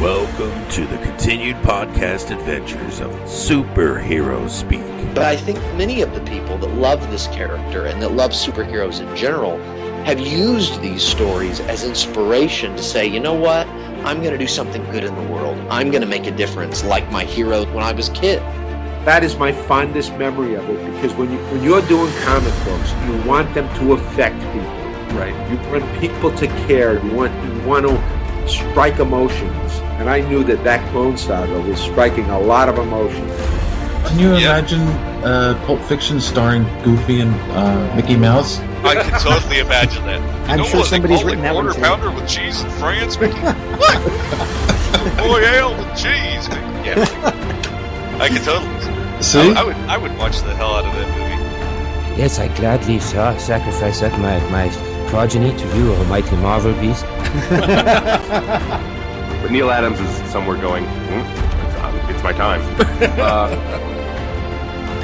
Welcome to the continued podcast adventures of Superhero Speak. But I think many of the people that love this character and that love superheroes in general have used these stories as inspiration to say, you know what, I'm going to do something good in the world. I'm going to make a difference like my hero when I was a kid. That is my fondest memory of it, because when you're doing comic books, you want them to affect people, right? You want people to care. You want to strike emotions, and I knew that Clone Saga was striking a lot of emotions. Can you imagine Pulp Fiction starring Goofy and Mickey Mouse? I can totally imagine that. I'm sure somebody's written that one quarter too. pounder with cheese in France, Mickey. What? Royale with cheese, Mickey. Yeah, I can totally. See? I would watch the hell out of that movie. Yes, I gladly sacrifice that my progeny to you, almighty Marvel beast. But Neil Adams is somewhere going, it's my time.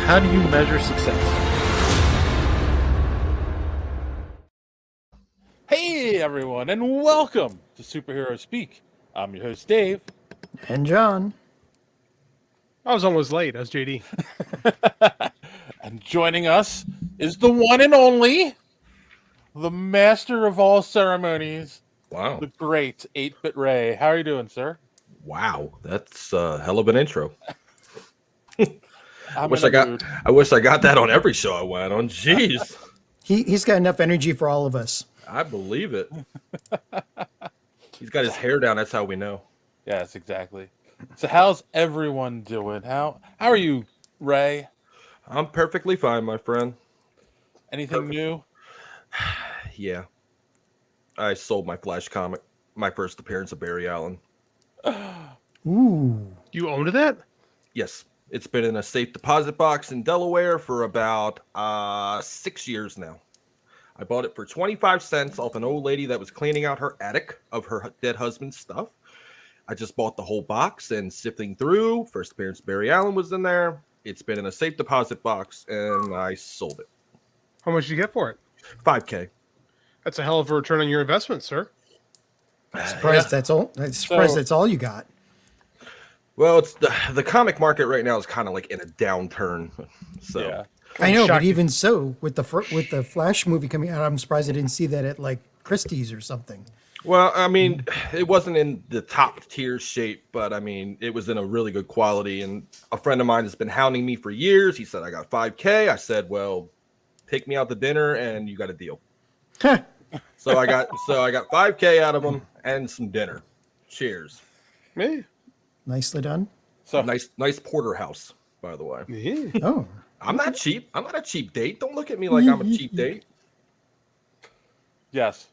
How do you measure success? Hey everyone, and welcome to Superhero Speak. I'm your host Dave. And John. I was almost late. I was JD. And joining us is the one and only, the master of all ceremonies, Wow. the great 8-Bit Ray. How are you doing, sir? Wow. That's a hell of an intro. I wish I got that on every show I went on. Jeez. He's got enough energy for all of us. I believe it. He's got his hair down. That's how we know. Yes, exactly. So how's everyone doing? How are you, Ray? I'm perfectly fine, my friend. Anything new? Yeah. I sold my Flash comic, my first appearance of Barry Allen. Ooh. You owned that? Yes. It's been in a safe deposit box in Delaware for about 6 years now. I bought it for 25 cents off an old lady that was cleaning out her attic of her dead husband's stuff. I just bought the whole box and sifting through. First appearance of Barry Allen was in there. It's been in a safe deposit box, and I sold it. How much did you get for it? $5,000. That's a hell of a return on your investment, sir. Surprised that's all. That's all you got. Well, it's the comic market right now is kind of like in a downturn. So Yeah. I know, but Shocking. even so, with the Flash movie coming out, I'm surprised I didn't see that at like Christie's or something. Well, I mean, it wasn't in the top tier shape, but I mean, it was in a really good quality. And a friend of mine has been hounding me for years. He said, I got $5,000. I said, well, take me out to dinner and you got a deal. So I got $5,000 out of him and some dinner. Cheers. Me? Nicely done. So Nice porterhouse, by the way. Yeah. Oh, I'm not cheap. I'm not a cheap date. Don't look at me like I'm a cheap date. yes.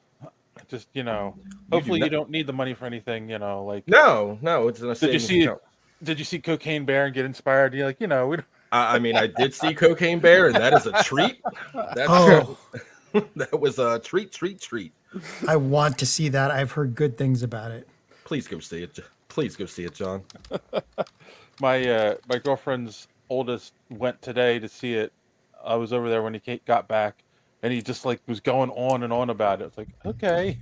Just, hopefully you don't need the money for anything, like No, it's in a Did you savings see account. Did you see Cocaine Bear and get inspired? You're like, we don't. I mean, I did see Cocaine Bear, and that is a treat. That was a treat. I want to see that. I've heard good things about it. Please go see it. Please go see it, John. My girlfriend's oldest went today to see it. I was over there when he got back, and he just was going on and on about it. It's like, okay.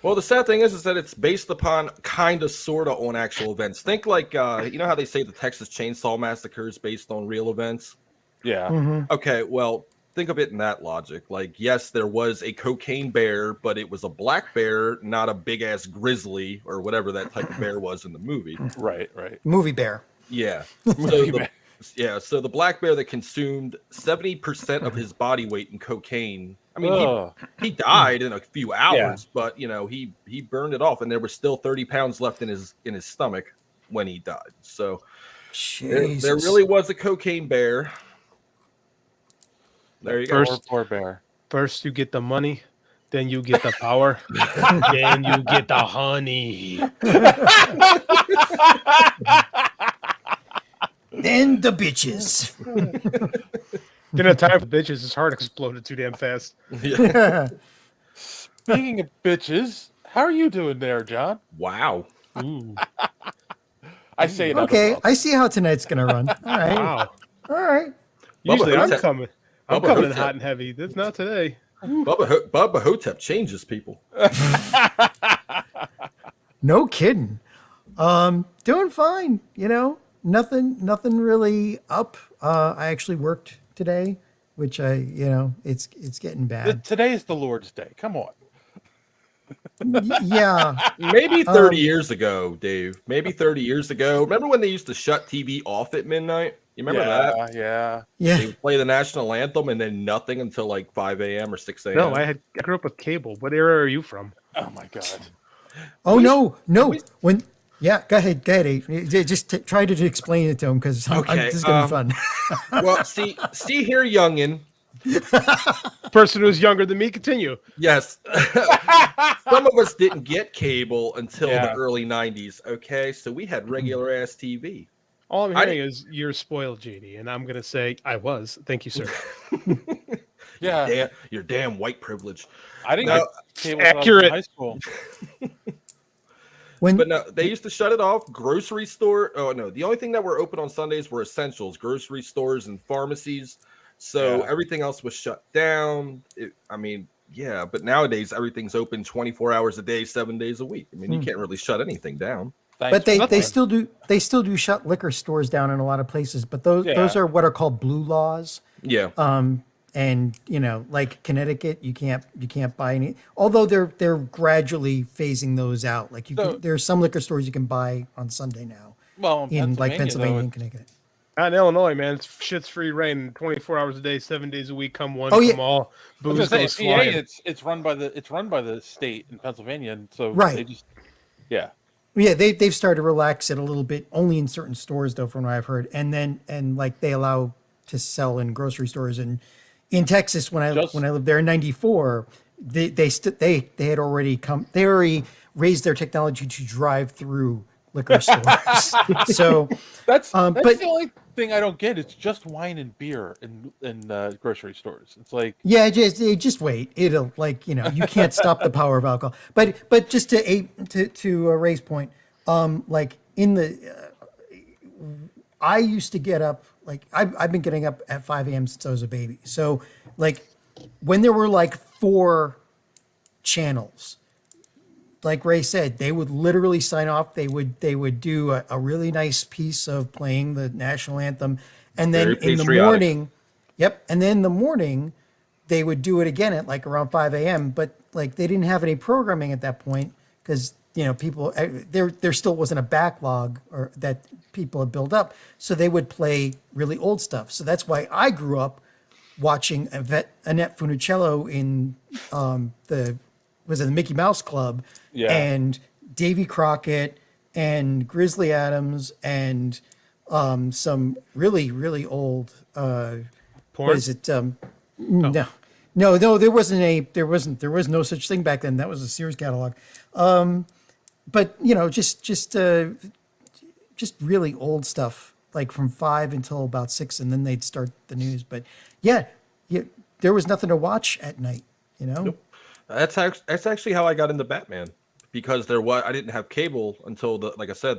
Well, the sad thing is that it's based upon kind of, sort of on actual events. Think like, you know how they say the Texas Chainsaw Massacre is based on real events? Yeah. Mm-hmm. Okay, well, think of it in that logic. Like, yes, there was a cocaine bear, but it was a black bear, not a big-ass grizzly or whatever that type of bear was in the movie. Right. Movie bear. Yeah. Movie bear. So the black bear that consumed 70% of his body weight in cocaine. I mean, he died in a few hours, but he burned it off, and there was still 30 pounds left in his stomach when he died. So there really was a cocaine bear. There you go. Poor bear. First you get the money, then you get the power, then you get the honey. Then the bitches. Didn't have time for bitches. His heart exploded too damn fast. Yeah. Speaking of bitches, how are you doing there, John? Wow. Ooh. I say it. Okay, I see how tonight's gonna run. All right. Wow. All right. Usually I'm Ho-Tep. coming. I'm Bubba coming in Ho-Tep. hot and heavy. That's not today. Bubba Ho-Tep changes people. No kidding. Doing fine. Nothing really up. I actually worked today, which it's getting bad. Today is the Lord's Day. Come on. Yeah. Maybe 30 years ago, Dave. Maybe 30 years ago. Remember when they used to shut TV off at midnight? You remember that? Yeah. They would play the national anthem and then nothing until like 5 a.m. or 6 a.m. No, I grew up with cable. What era are you from? Oh my God. Oh no. Go ahead, Abe. Just try to explain it to him because this is gonna be fun. Well, see here, youngin. Person who's younger than me, continue. Yes. Some of us didn't get cable until the early 90s. Okay, so we had regular ass TV. All I'm hearing is you're spoiled, JD, and I'm gonna say I was. Thank you, sir. Yeah, you're damn white privilege. I didn't get cable accurate. in high school. But no, they used to shut it off. Grocery store. Oh no, the only thing that were open on Sundays were essentials, grocery stores and pharmacies. So everything else was shut down. But nowadays everything's open 24 hours a day, 7 days a week. I mean, you can't really shut anything down. But they still do shut liquor stores down in a lot of places. But those are what are called blue laws. Yeah. And like Connecticut, you can't buy any. Although they're gradually phasing those out. Like there's some liquor stores you can buy on Sunday now. Well, in like Pennsylvania and Connecticut. Not in Illinois, man. Shit's free reign. 24 hours a day, 7 days a week. Come one, come all. Booze goes flying. It's run by the state in Pennsylvania, and so right. Yeah, they've started to relax it a little bit, only in certain stores though, from what I've heard, and like they allow to sell in grocery stores. And in Texas, when I lived there in '94, they had already raised their technology to drive through liquor stores. So that's the only thing I don't get. It's just wine and beer in grocery stores. It's like just wait. It'll you can't stop the power of alcohol. But just to Ray's point, like in the I used to get up I've been getting up at 5 a.m. since I was a baby. So like when there were like 4 channels, like Ray said, they would literally sign off. They would do a really nice piece of playing the national anthem, and then in the morning, and then in the morning, they would do it again at like around 5 a.m. But like they didn't have any programming at that point because people there still wasn't a backlog or that people had built up, so they would play really old stuff. So that's why I grew up watching Annette Funicello in the Mickey Mouse Club, and Davy Crockett and Grizzly Adams and some really, really old porn? What is it? No, there was no such thing back then. That was a Sears catalog. But just really old stuff, like from 5 until about 6, and then they'd start the news. But there was nothing to watch at night, Nope. That's actually how I got into Batman, because I didn't have cable until the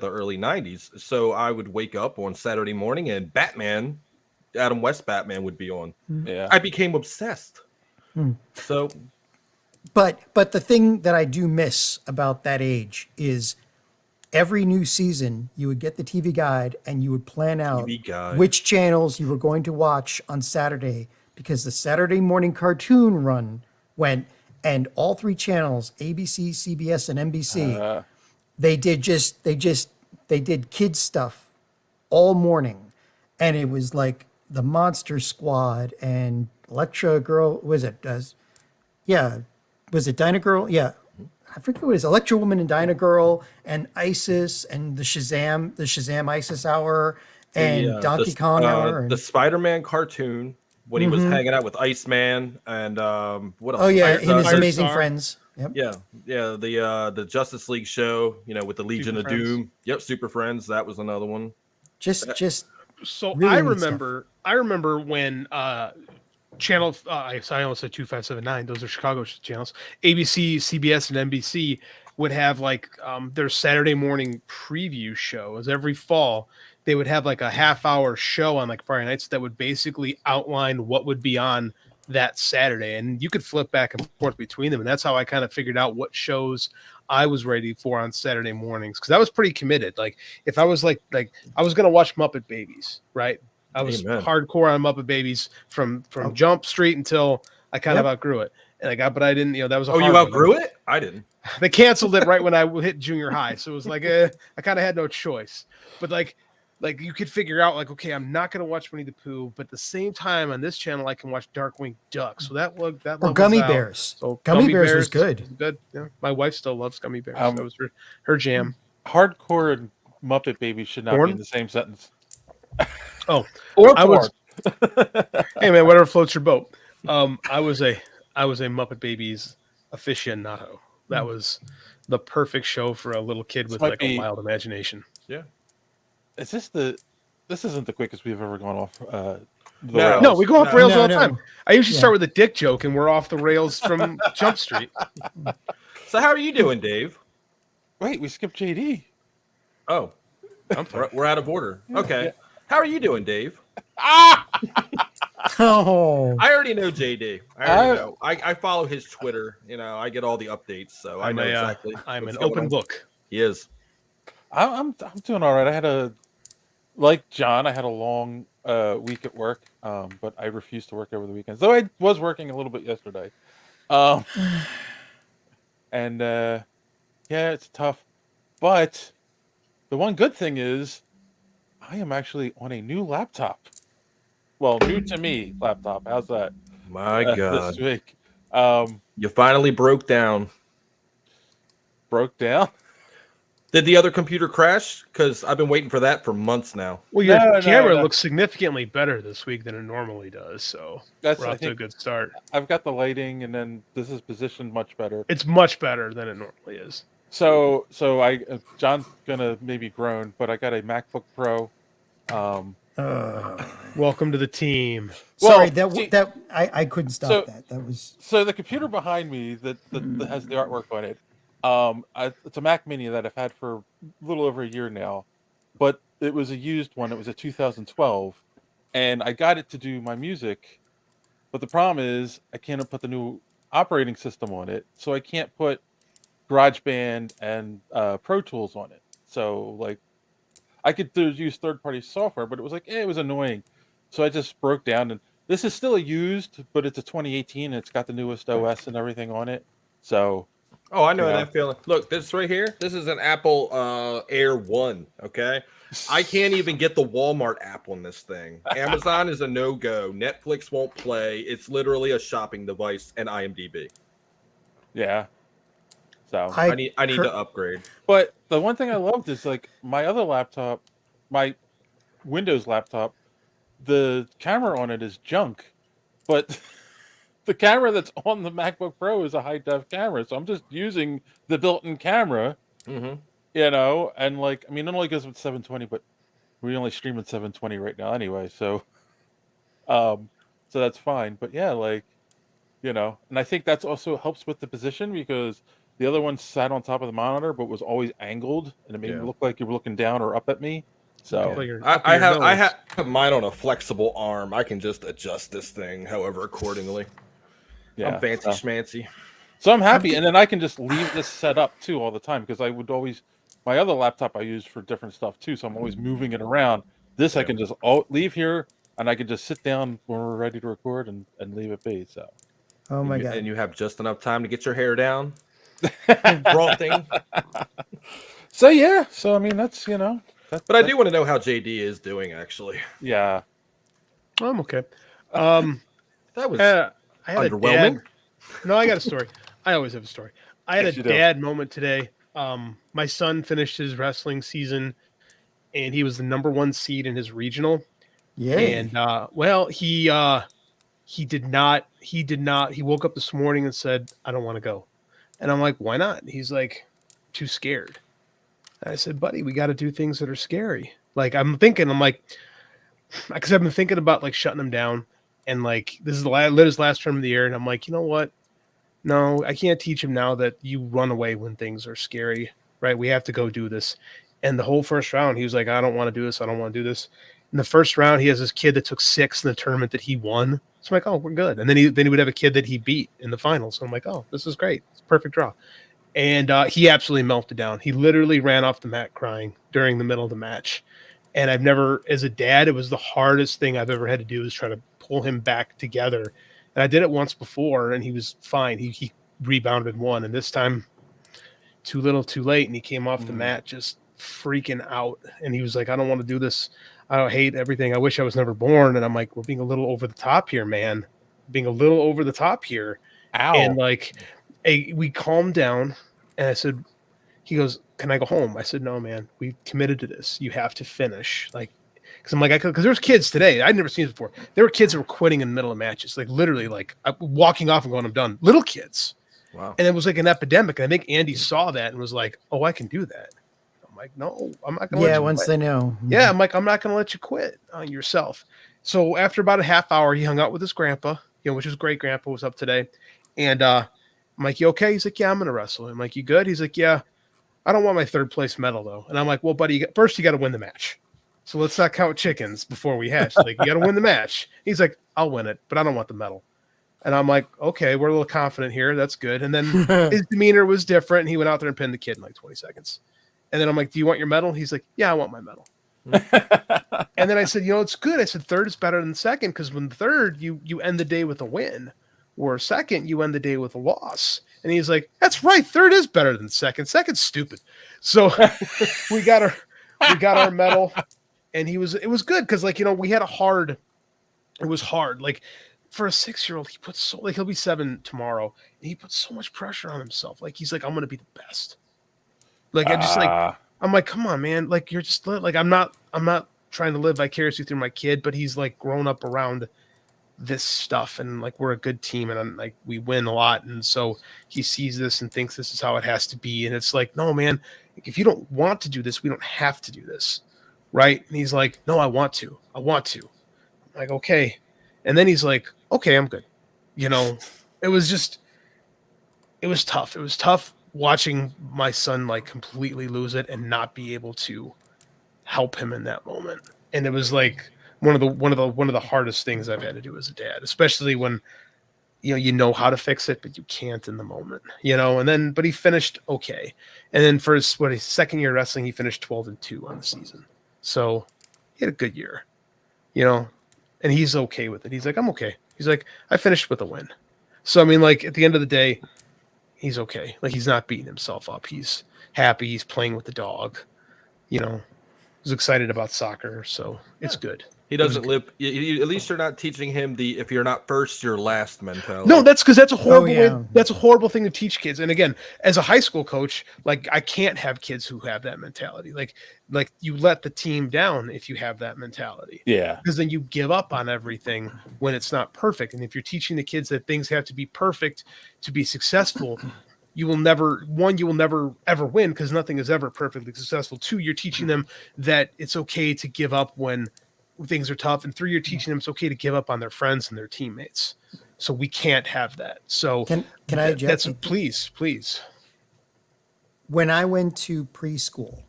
early 90s. So I would wake up on Saturday morning and Adam West Batman would be on. Yeah. I became obsessed. So but the thing that I do miss about that age is every new season you would get the TV guide and you would plan out which channels you were going to watch on Saturday, because the Saturday morning cartoon run went. And all 3 channels, ABC, CBS, and NBC, they did kids stuff all morning, and it was like the Monster Squad and Electra Girl. Was it Dyna Girl? Yeah, I forget what it is. Electra Woman and Dyna Girl and Isis and the Shazam Isis Hour and Donkey Kong Hour. And the Spider-Man cartoon. When he was hanging out with Iceman and what else? Oh yeah, and his amazing friends. Yep. Yeah. The Justice League show, with the Legion of Doom. Yep, Super Friends. That was another one. So really I remember when channel I almost said 2579. Those are Chicago channels. ABC, CBS, and NBC would have like their Saturday morning preview shows every fall. They would have like a half-hour show on like Friday nights that would basically outline what would be on that Saturday, and you could flip back and forth between them, and that's how I kind of figured out what shows I was ready for on Saturday mornings, because I was pretty committed. Like if I was like I was gonna watch Muppet Babies, right? I was hardcore on Muppet Babies from Jump Street until I kind of outgrew it, and but I didn't. That was you outgrew it? I didn't. They canceled it right when I hit junior high, so it was like I kind of had no choice. But like you could figure out like, okay, I'm not gonna watch Winnie the Pooh, but at the same time on this channel I can watch Darkwing Duck. So that or Gummy Bears. So Gummy Bears was good. Good. Yeah, my wife still loves Gummy Bears. That was her jam. Hardcore and Muppet Babies should not be in the same sentence. Oh, or I was. Hey man, whatever floats your boat. I was a Muppet Babies aficionado. That was the perfect show for a little kid with like a wild imagination. Yeah. Is this isn't the quickest we've ever gone off? No, we go off rails all the time. I usually start with a dick joke, and we're off the rails from Jump Street. So how are you doing, Dave? Wait, we skipped JD. Oh, we're out of order. Okay. Yeah. How are you doing, Dave? Oh, I already know JD. I already know. I follow his Twitter. I get all the updates, so I know exactly. I'm an open book. He is. I'm doing all right. I had like John, I had a long week at work, but I refused to work over the weekends. Though I was working a little bit yesterday. And yeah, it's tough. But the one good thing is I am actually on a new laptop. Well, new to me laptop. How's that? My God. This week. You finally broke down. Broke down? Did the other computer crash? Because I've been waiting for that for months now. Well, your camera looks significantly better this week than it normally does, so we're off to a good start. I've got the lighting, and then this is positioned much better. It's much better than it normally is. So John's gonna maybe groan, but I got a MacBook Pro. Welcome to the team. Sorry, I couldn't stop that. That was so the computer behind me that has the artwork on it. It's a Mac Mini that I've had for a little over a year now, but it was a used one. It was a 2012, and I got it to do my music, but the problem is I can't put the new operating system on it, so I can't put GarageBand and Pro Tools on it. So like, I could use third-party software, but it was like, it was annoying. So I just broke down, and this is still a used, but it's a 2018, and it's got the newest OS and everything on it. So. Oh, I know that feeling. Look, this right here, this is an Apple Air 1, okay? I can't even get the Walmart app on this thing. Amazon is a no-go. Netflix won't play. It's literally a shopping device and IMDb. Yeah. So I need to upgrade. But the one thing I loved is like my other laptop, my Windows laptop, the camera on it is junk, but the camera that's on the MacBook Pro is a high-def camera, so I'm just using the built-in camera, and like, I mean, it only goes with 720, but we only stream at 720 right now anyway, so that's fine. But yeah, like, and I think that's also helps with the position, because the other one sat on top of the monitor, but was always angled, and it made me look like you were looking down or up at me. So I have mine on a flexible arm. I can just adjust this thing however accordingly. Yeah, I'm fancy schmancy. So I'm happy, and then I can just leave this set up too all the time, because I would always, my other laptop I use for different stuff too, so I'm always moving it around. This I can just leave here, and I can just sit down when we're ready to record and leave it be. So. Oh my God! And you have just enough time to get your hair down. Brothing. So yeah, so I mean that's But I do want to know how JD is doing actually. Yeah, I'm okay. That was. I had underwhelming. No, I got a story. I always have a story. I had a dad moment today. My son finished his wrestling season, and he was the number 1 seed in his regional. Yeah. And he did not. He woke up this morning and said, "I don't want to go." And I'm like, "Why not?" He's like, "Too scared." And I said, "Buddy, we got to do things that are scary." Like I'm like, because I've been thinking about like shutting him down. And like this is his last term of the year, and I'm like, you know what? No, I can't teach him now that you run away when things are scary, right? We have to go do this. And the whole first round, he was like, I don't want to do this. I don't want to do this. In the first round, he has this kid that took 6th in the tournament that he won. So I'm like, oh, we're good. And then he would have a kid that he beat in the finals. So I'm like, oh, this is great. It's a perfect draw. And he absolutely melted down. He literally ran off the mat crying during the middle of the match. And I've never, as a dad, it was the hardest thing I've ever had to do is try to pull him back together. And I did it once before, and he was fine. He rebounded one, and this time too little too late, and he came off the mat just freaking out. And he was like, I don't want to do this. I hate everything. I wish I was never born. And I'm like, we're being a little over the top here, man. Being a little over the top here. Ow. And like, we calmed down, and I said, he goes, can I go home? I said, no, man, we committed to this. You have to finish. Like, because I'm like, because there's kids today. I'd never seen this before. There were kids that were quitting in the middle of matches, like literally, like walking off and going, I'm done. Little kids. Wow. And it was like an epidemic. And I think Andy saw that and was like, oh, I can do that. I'm like, no, I'm not going to let you once quit. they know. Yeah, I'm like, I'm not going to let you quit on yourself. So after about a half hour, he hung out with his grandpa, which was great. Grandpa was up today. And I'm like, you okay? He's like, yeah, I'm going to wrestle. I'm like, you good? He's like, yeah, I don't want my 3rd place medal, though. And I'm like, well, buddy, first you got to win the match. So let's not count chickens before we hatch. Like, you got to win the match. He's like, I'll win it, but I don't want the medal. And I'm like, okay, we're a little confident here. That's good. And then his demeanor was different. And he went out there and pinned the kid in like 20 seconds. And then I'm like, do you want your medal? He's like, yeah, I want my medal. And then I said, it's good. I said, 3rd is better than 2nd, because when 3rd, you end the day with a win. Or 2nd, you end the day with a loss. And he's like, that's right. 3rd is better than 2nd. 2nd's stupid. So we got our medal, and it was good. Cause like, we had it was hard. Like for a 6-year-old, he puts he'll be 7 tomorrow, and he puts so much pressure on himself. Like, he's like, I'm going to be the best. Like, I'm like, come on, man. Like, you're just like, I'm not trying to live vicariously through my kid, but he's like grown up around this stuff, and like, we're a good team, and I'm like, we win a lot. And so he sees this and thinks this is how it has to be. And it's like, no, man, if you don't want to do this, we don't have to do this. Right. And he's like, no, I want to. I'm like, okay. And then he's like, okay, I'm good. It was tough. It was tough watching my son like completely lose it and not be able to help him in that moment. And it was like one of the hardest things I've had to do as a dad, especially when you know how to fix it, but you can't in the moment, and then, but he finished okay. And then for his 2nd year wrestling, he finished 12-2 on the season. So he had a good year, and he's okay with it. He's like, I'm okay. He's like, I finished with a win. So, I mean, like, at the end of the day, he's okay. Like, he's not beating himself up. He's happy. He's playing with the dog, He's excited about soccer. So it's good. He doesn't live. At least you're not teaching him the "if you're not first, you're last" mentality. No, that's because that's a horrible way. That's a horrible thing to teach kids. And again, as a high school coach, like, I can't have kids who have that mentality. Like you let the team down if you have that mentality. Yeah, because then you give up on everything when it's not perfect. And if you're teaching the kids that things have to be perfect to be successful, you will never ever win, because nothing is ever perfectly successful. 2, you're teaching them that it's okay to give up when things are tough. And 3, you're teaching them it's okay to give up on their friends and their teammates. So we can't have that. So can I that's please. When I went to preschool,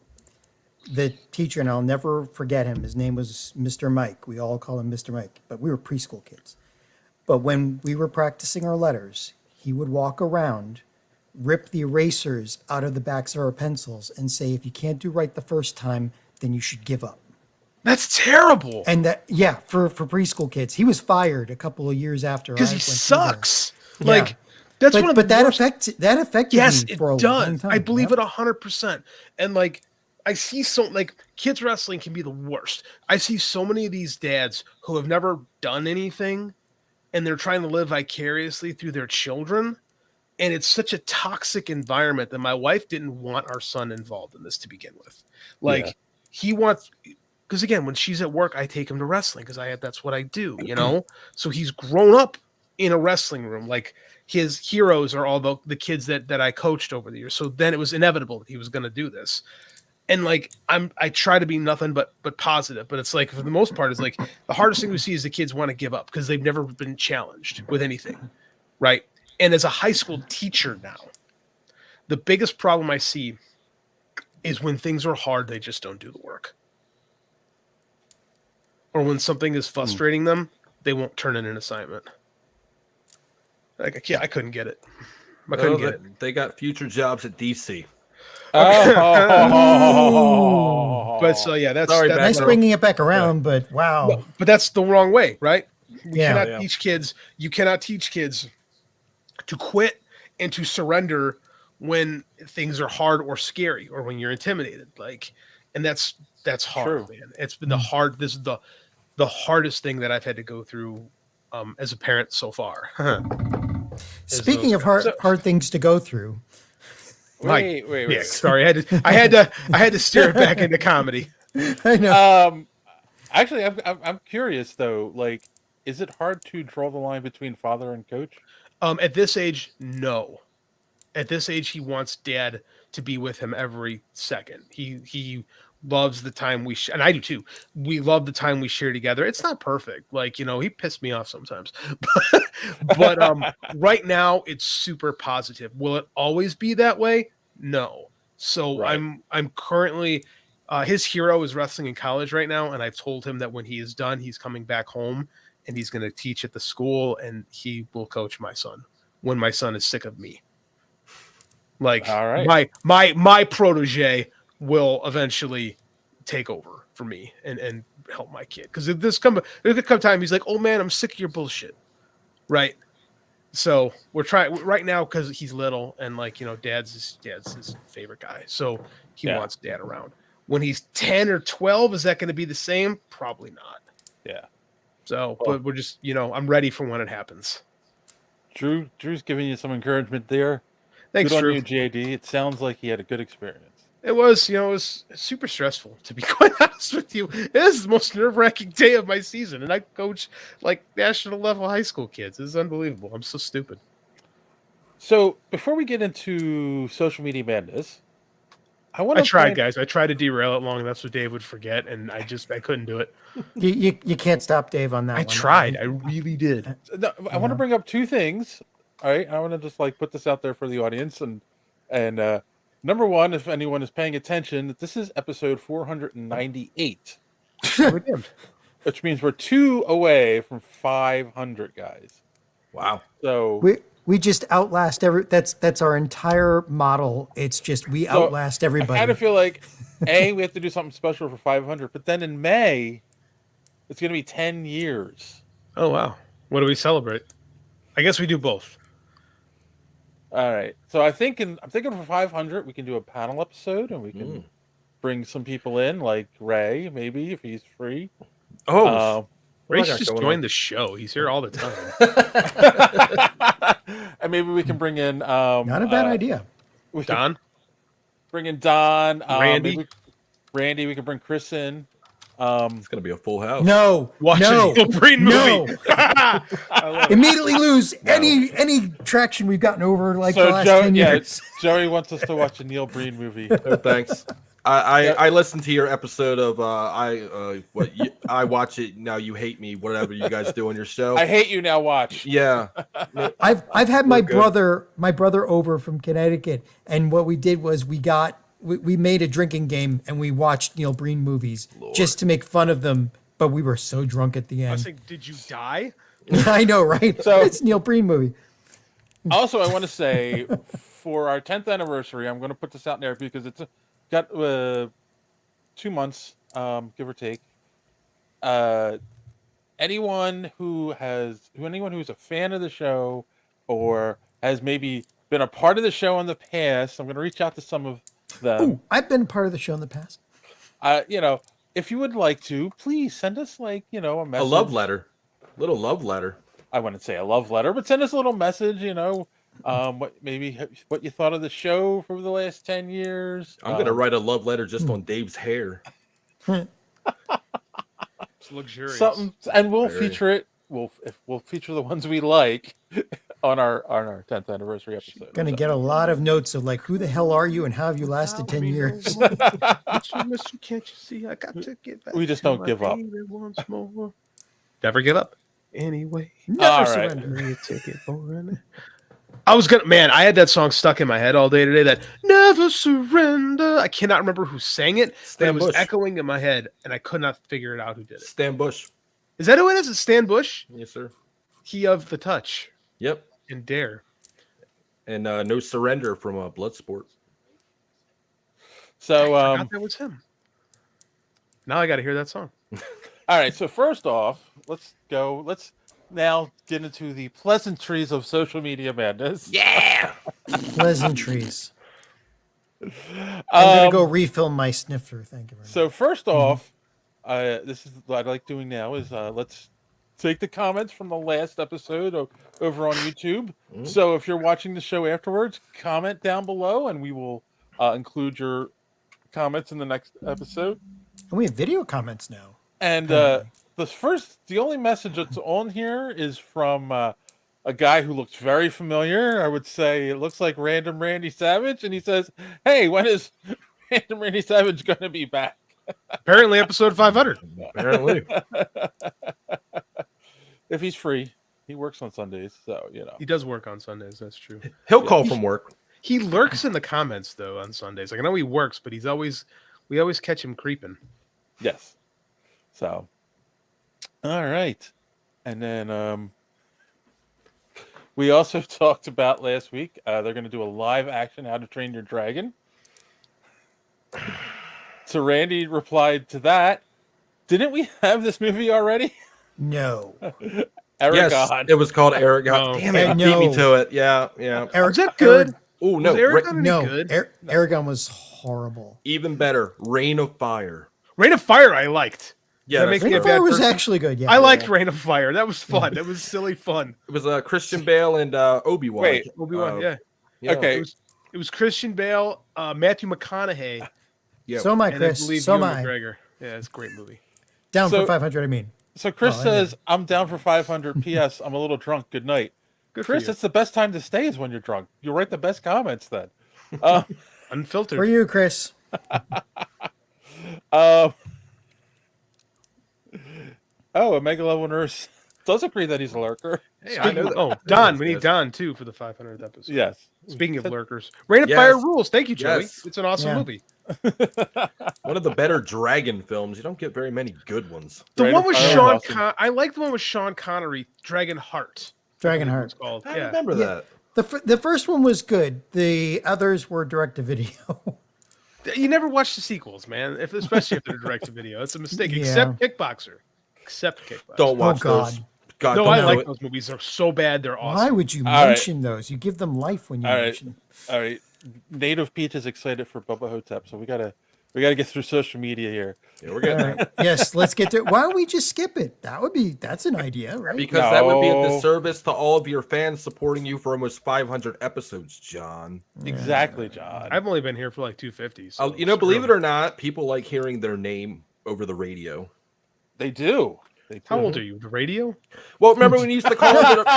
the teacher, and I'll never forget him, his name was Mr. Mike. We all call him Mr. Mike, but we were preschool kids. But when we were practicing our letters, he would walk around, rip the erasers out of the backs of our pencils, and say, if you can't do right the first time, then you should give up. That's terrible. And for preschool kids, he was fired a couple of years after. Because he sucks. Yeah. Like, that's one of the worst. That affected yes, me for a it long does. time. I believe it 100%. And like, I see kids wrestling can be the worst. I see so many of these dads who have never done anything, and they're trying to live vicariously through their children. And it's such a toxic environment that my wife didn't want our son involved in this to begin with. Like, he wants, because again, when she's at work, I take him to wrestling because that's what I do, So he's grown up in a wrestling room. Like, his heroes are all the kids that I coached over the years. So then it was inevitable that he was going to do this. And like, I try to be nothing but positive, but it's like, for the most part, it's like the hardest thing we see is the kids want to give up because they've never been challenged with anything. Right. And as a high school teacher now, the biggest problem I see is when things are hard, they just don't do the work. or when something is frustrating them, they won't turn in an assignment. Like, I couldn't get it. I couldn't get it. They got future jobs at DC. Oh. But so yeah, that's nice bringing it back around. But wow, no, but that's the wrong way, right? We Yeah. cannot teach kids. You cannot teach kids to quit and to surrender when things are hard or scary or when you're intimidated. Like, and that's hard, man. It's been this is the hardest thing that I've had to go through as a parent so far. Speaking of hard things to go through. Wait. Yeah, sorry, I had to steer it back into comedy. I know. Actually, I'm curious though. Like, is it hard to draw the line between father and coach? At this age, no. At this age, he wants dad to be with him every second. He loves the time and I do too. We love the time we share together. It's not perfect. Like, he pissed me off sometimes. But right now it's super positive. Will it always be that way? No. So right. I'm currently his hero is wrestling in college right now, and I've told him that when he is done, he's coming back home and he's going to teach at the school, and he will coach my son when my son is sick of me. Like, all right. my protege will eventually take over for me and help my kid. Because there's come time he's like, oh man, I'm sick of your bullshit. Right. So we're trying right now because he's little and dad's his favorite guy. So he wants dad around. When he's 10 or 12, is that going to be the same? Probably not. Yeah. So, but we're just, I'm ready for when it happens. Drew's giving you some encouragement there. Thanks, Good Drew. on you, JD. It sounds like he had a good experience. It was, it was super stressful, to be quite honest with you. This is the most nerve-wracking day of my season, and I coach national level high school kids. This is unbelievable. I'm so stupid. So before we get into social media madness, I tried, guys. I tried to derail it long. That's what Dave would forget, and I couldn't do it. You can't stop Dave on that. I tried. I really did. No, I want to bring up two things. All right, I want to just put this out there for the audience, and number one, if anyone is paying attention, this is episode 498, which means we're 2 away from 500, guys. Wow! So we just outlast that's our entire model. It's just we outlast everybody. I kind of feel like we have to do something special for 500, but then in May, it's going to be 10 years. Oh wow! What do we celebrate? I guess we do both. All right. So I'm thinking for 500, we can do a panel episode and we can bring some people in, like Ray, maybe if he's free. Oh, Ray should just join the show. He's here all the time. And maybe we can bring in not a bad idea. Don. Bring in Don. Randy. Randy. We can bring Chris in. It's gonna be a full house. No, watch a Neil Breen movie. Immediately lose any traction we've gotten over the last 10 years. Joey wants us to watch a Neil Breen movie. No, thanks. I listened to your episode of I watch it now. You hate me. Whatever you guys do on your show. I hate you now. Watch. Yeah. I've had my brother over from Connecticut, and what we did was we made a drinking game and we watched Neil Breen movies just to make fun of them, but we were so drunk at the end. I was like, did you die? I know, right? So it's Neil Breen movie. Also, I want to say for our 10th anniversary, I'm going to put this out there because it's got 2 months, give or take. Anyone who's a fan of the show or has maybe been a part of the show in the past, I'm going to reach out to some of them. Ooh, I've been part of the show in the past. If you would like to, please send us a message. A love letter. Little love letter. I wouldn't say a love letter, but send us a little message, what you thought of the show for the last 10 years. I'm going to write a love letter just on Dave's hair. It's luxurious. And we'll feature it. We'll feature the ones we like on our 10th anniversary episode. Gonna get a lot of notes of who the hell are you and how have you lasted 10 years? Mr. Can't you see I got to get back? We just don't give up. Once more. Never give up. Anyway. Never surrender. Your ticket for I had that song stuck in my head all day today. That Never Surrender. I cannot remember who sang it, but it was echoing in my head, and I could not figure it out who did it. Stan Bush. Is that who it is? It's Stan Bush? Yes, sir. Key of the Touch. Yep. And Dare. And No Surrender from Bloodsport. So I forgot that was him. Now I got to hear that song. All right. So first off, let's now get into the pleasantries of social media madness. Yeah. Pleasantries. I'm gonna go refill my snifter. Thank you very much. So first off, this is what I like doing now is let's take the comments from the last episode over on YouTube. So if you're watching the show afterwards, comment down below, and we will include your comments in the next episode. And we have video comments now. And the only message that's on here is from a guy who looks very familiar. I would say it looks like Random Randy Savage, and he says, "Hey, when is Random Randy Savage going to be back?" Apparently, episode 500. Apparently, if he's free, he works on Sundays, so he does work on Sundays. That's true. He'll call from work. He lurks in the comments though on Sundays. Like, I know he works, but we always catch him creeping. Yes. So, all right, and then we also talked about last week. They're going to do a live action How to Train Your Dragon. So Randy replied to that. Didn't we have this movie already? No. Aragon. Yes, it was called Aragon. Oh, damn it! Beat me to it. Yeah. Was that good? Oh no! Was Aragon any good? Aragon was horrible. Even better, Reign of Fire. Reign of Fire, I liked. Yeah, Reign of Fire was actually good. Yeah, I liked Reign of Fire. That was fun. That was silly fun. It was Christian Bale and Obi-Wan. Wait, Obi-Wan. Yeah. Okay. It was Christian Bale, Matthew McConaughey. Yeah. So am I, And Chris. I believe So am Ewan I. McGregor. Yeah, it's a great movie. Down for 500. I mean. So Chris says, "I'm down for 500. P.S. I'm a little drunk. Good night." Good Chris, for you. it's the best time to stay is when you're drunk. You write the best comments then. Unfiltered. For you, Chris. A mega level nurse does agree that he's a lurker. Hey, I know that. Oh, Don. We need Don too for the 500th episode. Yes. Speaking of lurkers, Reign of Fire rules. Thank you, Joey. Yes. It's an awesome movie. One of the better dragon films. You don't get very many good ones. The Reign one of with Fire Sean. I like the one with Sean Connery. Dragon Heart. Dragonheart. It's called. I Yeah. remember that. The first one was good. The others were direct to video. You never watch the sequels, man. Especially if they're direct to video, it's a mistake. Yeah. Except Kickboxer. Don't watch God. those. God, No, don't I do like it. those movies. They're so bad. They're awesome. Why would you All mention those? You give them life when you All right. mention. All right. Native Peach is excited for Bubba Ho-Tep, so we gotta get through social media here. Yeah, we're getting All right. Yes, let's get to. Why don't we just skip it? That's an idea, right? because that would be a No. disservice to all of your fans supporting you for almost 500 episodes, John. Exactly, John. I've only been here for like 250. So Believe it or not, people like hearing their name over the radio. They do. How old are you? The radio? Well, remember when you used to call it?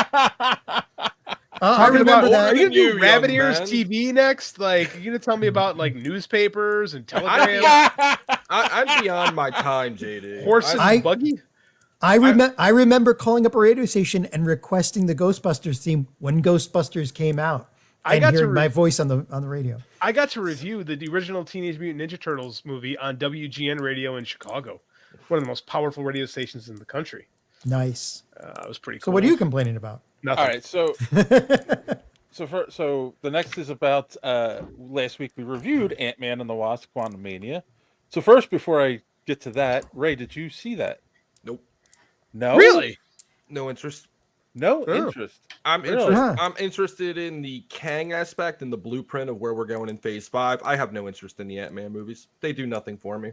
I remember that. Are you gonna You, do Rabbit young Ears man. TV next? Like, you gonna tell me about like newspapers and telegrams, I'm beyond my time, JD. horses, and buggy? I remember calling up a radio station and requesting the Ghostbusters theme when Ghostbusters came out. I And got to hearing my voice on the radio. I got to review the original Teenage Mutant Ninja Turtles movie on WGN radio in Chicago, one of the most powerful radio stations in the country. Nice. It was pretty cool. So what are you complaining about? Nothing. All right, so so the next is about last week we reviewed Ant-Man and the Wasp: Quantumania. So first, before I get to that, Ray, did you see that? Nope. No. Really? No interest. No Oh. interest. I'm Really? interested. Huh. I'm interested in the Kang aspect and the blueprint of where we're going in Phase 5. I have no interest in the Ant-Man movies. They do nothing for me.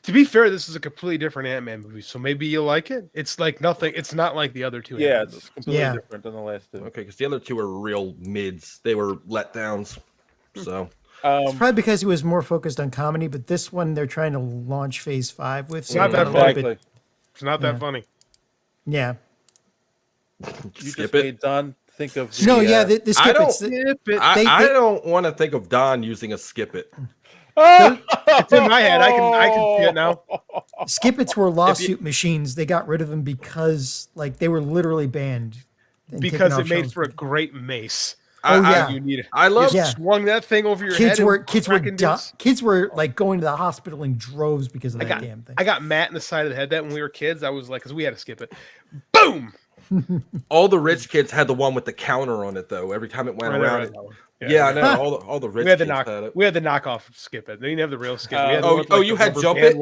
To be fair, this is a completely different Ant-Man movie, so maybe you'll like it. It's like nothing. It's not like the other two. Yeah, Ant-Man it's movies. completely Yeah. different than the last two. Okay, because the other two are real mids. They were letdowns. So It's probably because he was more focused on comedy, but this one they're trying to launch Phase 5 with. It's not that a little Exactly. bit- It's not that Yeah. funny. Yeah. You skip just it. made Don think of the, No, yeah, the skip don't- it's the- I don't want to think of Don using a skip it. It's in my head. I can see it now. Skip-its were lawsuit machines. They got rid of them because like they were literally banned. and Because taken it off made shelves. for a great mace. You need it. I love. You swung that thing over your head. Kids were like going to the hospital in droves because of that damn thing. I got Matt in the side of the head that when we were kids. I was like, because we had to skip it. Boom. All the rich kids had the one with the counter on it though. Every time it went around. Yeah, I know. All the rich kids had it. We had the knockoff skip it. They didn't have the real skip. You had jump it.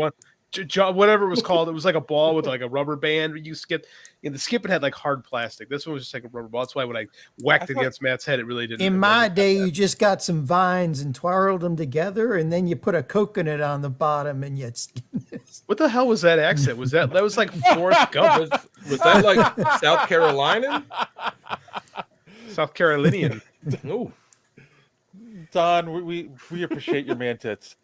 Whatever it was called. It was like a ball with like a rubber band. You skip. And the skip it had like hard plastic. This one was just like a rubber ball. That's why when I whacked it against Matt's head, it really didn't. In my day, you just got some vines and twirled them together, and then you put a coconut on the bottom, and you. What the hell was that accent? That was like Forrest Gump? Was that like South Carolinian? South Carolinian. Ooh. Don, we appreciate your man tits.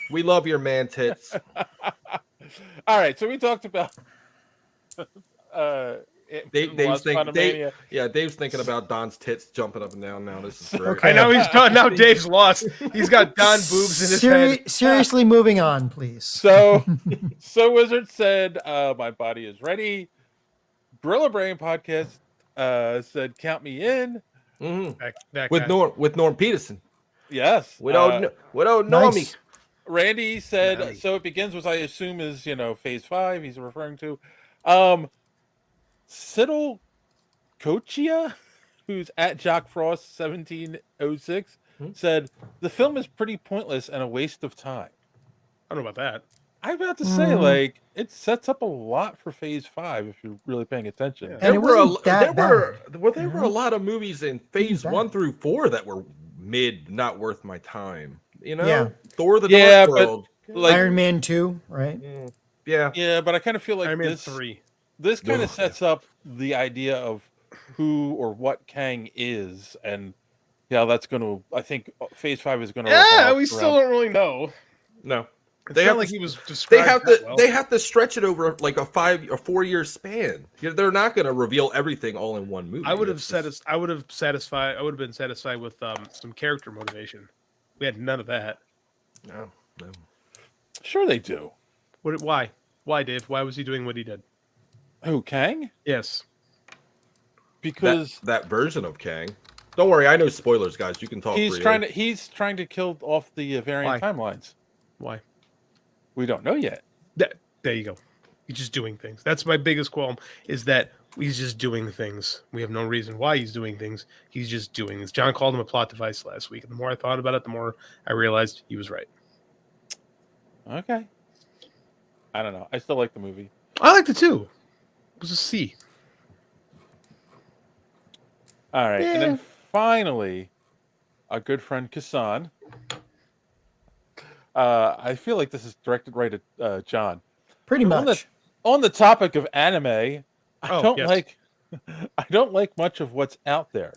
We love your man tits. All right, so we talked about Dave's thinking about Don's tits jumping up and down now. This is great. Okay, now he's done. Now Dave's lost. He's got Don boobs in his head. Seriously, moving on, please. So Wizard said, my body is ready. Gorillabrain Podcast said, count me in. Mm-hmm. With Norm Peterson. Yes. Without Normie. Randy said, so it begins with, I assume, is, phase 5 he's referring to. Siddle Kochia, who's at Jock Frost 1706, said, the film is pretty pointless and a waste of time. I don't know about that. I'm about to say, it sets up a lot for phase 5 if you're really paying attention. Yeah. There were a lot of movies in phase 1 through 4 that were not worth my time. Thor the Dark World, Iron Man 2, right? Yeah, but I kind of feel like Iron Man 3. This kind of sets up the idea of who or what Kang is, and that's going to. I think phase 5 is going to. Yeah, we still don't really know. No, they have like he was described. They have to stretch it over like a 4-year span. They're not going to reveal everything all in one movie. I would have been satisfied with some character motivation. We had none of that. No. Sure they do. Why? Why, Dave? Why was he doing what he did? Who, Kang? Yes. Because that version of Kang. Don't worry, I know spoilers, guys. You can talk. He's trying to kill off the variant timelines. Why? We don't know yet. There you go. He's just doing things. That's my biggest qualm, is that he's just doing things. We have no reason why he's doing things. He's just doing this. John called him a plot device last week. And the more I thought about it, the more I realized he was right. Okay. I don't know. I still like the movie. I liked it too. It was a C. All right. Yeah. And then finally, our good friend Kassan. I feel like this is directed right at John. Pretty much. On the topic of anime, I don't like much of what's out there.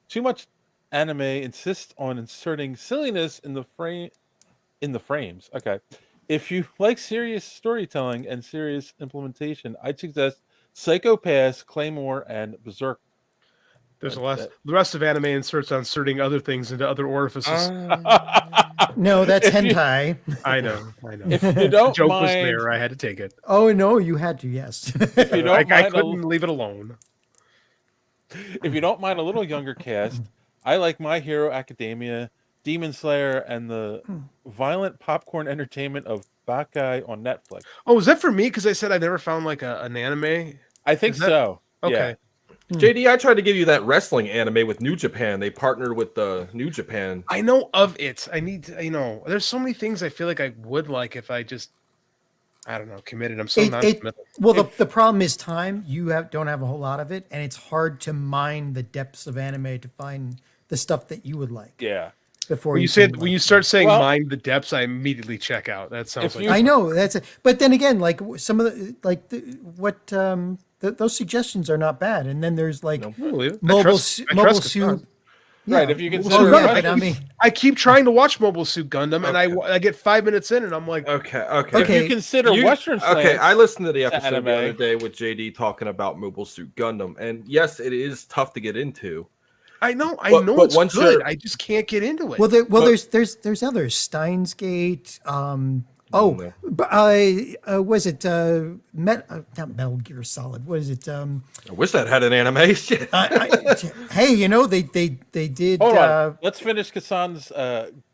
Too much anime insists on inserting silliness in the frames. Okay. If you like serious storytelling and serious implementation, I'd suggest Psycho Pass, Claymore, and Berserk. There's the rest of anime inserting other things into other orifices. No, that's hentai. I know. If you don't joke mind, was there, I had to take it. Oh no, you had to. Yes. If you don't I couldn't leave it alone. If you don't mind a little younger cast, I like My Hero Academia, Demon Slayer, and the violent popcorn entertainment of Bakai on Netflix. Oh, is that for me? Because I said I never found like an anime. I think so. Okay. Yeah. JD, I tried to give you that wrestling anime with New Japan. They partnered with the New Japan. I know of it. I need to, there's so many things I feel like I would like if I just, I don't know, committed. I'm so non-committal. Well, the problem is time. You don't have a whole lot of it, and it's hard to mine the depths of anime to find the stuff that you would like. Yeah. Before when you start saying mine the depths, I immediately check out. That sounds like I know that's it. But then again, like some of the those suggestions are not bad. And then there's like Mobile Suit. Yeah. Right. If you consider, I mean, I keep trying to watch Mobile Suit Gundam, and I get 5 minutes in, and I'm like, okay. If you consider Western slants, I listened to the episode the other day with JD talking about Mobile Suit Gundam, and yes, it is tough to get into. I know it's good. I just can't get into it. Well, there's others. Steins Gate. Oh, No. was it not Metal Gear Solid? What is it? I wish that had an anime. Shit. Hey, they did. Hold on. Let's finish Kassan's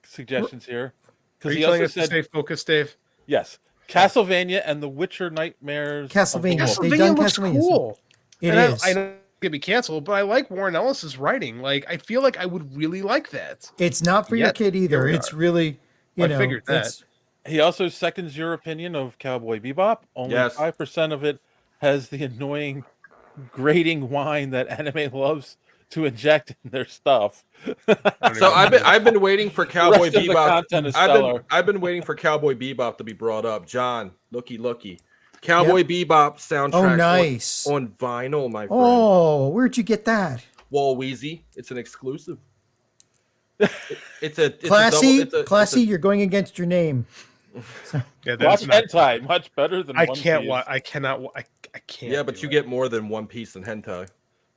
suggestions here. Are Because you he telling also us to said, stay focused, Dave? yes, Castlevania and the Witcher Nightmares. of the Castlevania. Wolf. They've done looks Castlevania. cool. It And is. I know it could be canceled, but I like Warren Ellis's writing. Like, I feel like I would really like that. It's not for your Yet, kid either. here we It's are. really, I figured that. it's- He also seconds your opinion of Cowboy Bebop. Only Yes. 5% of it has the annoying grating whine that anime loves to inject in their stuff. So I've been waiting for Cowboy Rest of the Bebop. content is stellar. I've been waiting for Cowboy Bebop to be brought up. John, looky. Cowboy Bebop soundtrack. Oh, nice. On vinyl, my friend. Oh, where'd you get that? Wall Wheezy. It's an exclusive. It's a Classy, double, classy. You're going against your name. Yeah, Watch that's not. hentai, much better than I One can't Piece. watch. I cannot. I can't. Yeah, but do you it. get more than One Piece in hentai.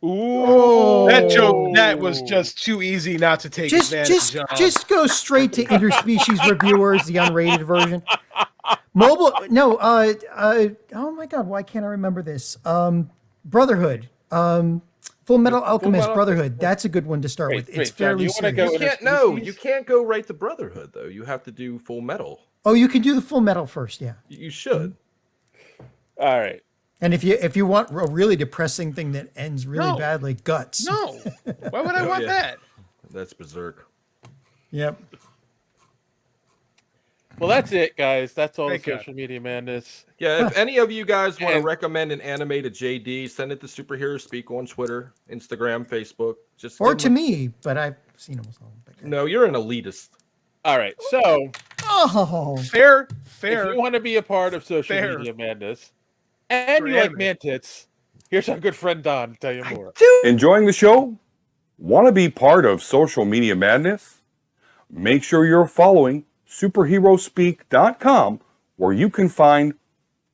Ooh, That joke. That was just too easy not to take advantage of. Just go straight to interspecies reviewers, the unrated version. Mobile. No. Oh my God. Why can't I remember this? Brotherhood. Full Metal Alchemist Metal- Brotherhood. That's a good one to start with. It's wait, John, fairly you wanna serious. go You with can't. No, interspecies? you can't go right to Brotherhood though. You have to do Full Metal. Oh, you can do the Full Metal first. Yeah. You should. all right. And if you want a really depressing thing that ends really No. badly, Guts. No. Why would I want Yeah. that? That's berserk. Yep. Well, that's it, guys. That's all Thank the God. social media madness. Yeah, if any of you guys want to And- recommend an anime to JD, send it to Superhero Speak on Twitter, Instagram, Facebook. Just Or give to him me, but I've seen almost all of them. No, you're an elitist. All right. So, Oh, Fair. if you want to be a part of social Fair. media madness and For you like anime. man tits, here's our good friend Don to tell you more. Enjoying the show? Want to be part of social media madness? Make sure you're following superheroespeak.com, where you can find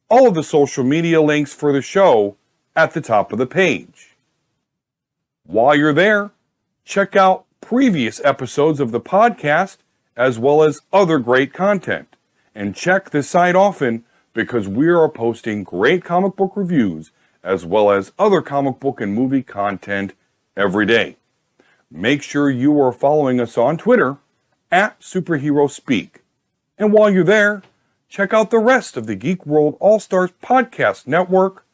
all of the social media links for the show at the top of the page. While you're there, check out previous episodes of the podcast as well as other great content. And check the site often because we are posting great comic book reviews as well as other comic book and movie content every day. Make sure you are following us on Twitter at Superhero Speak. And while you're there, check out the rest of the Geek World All-Stars Podcast Network.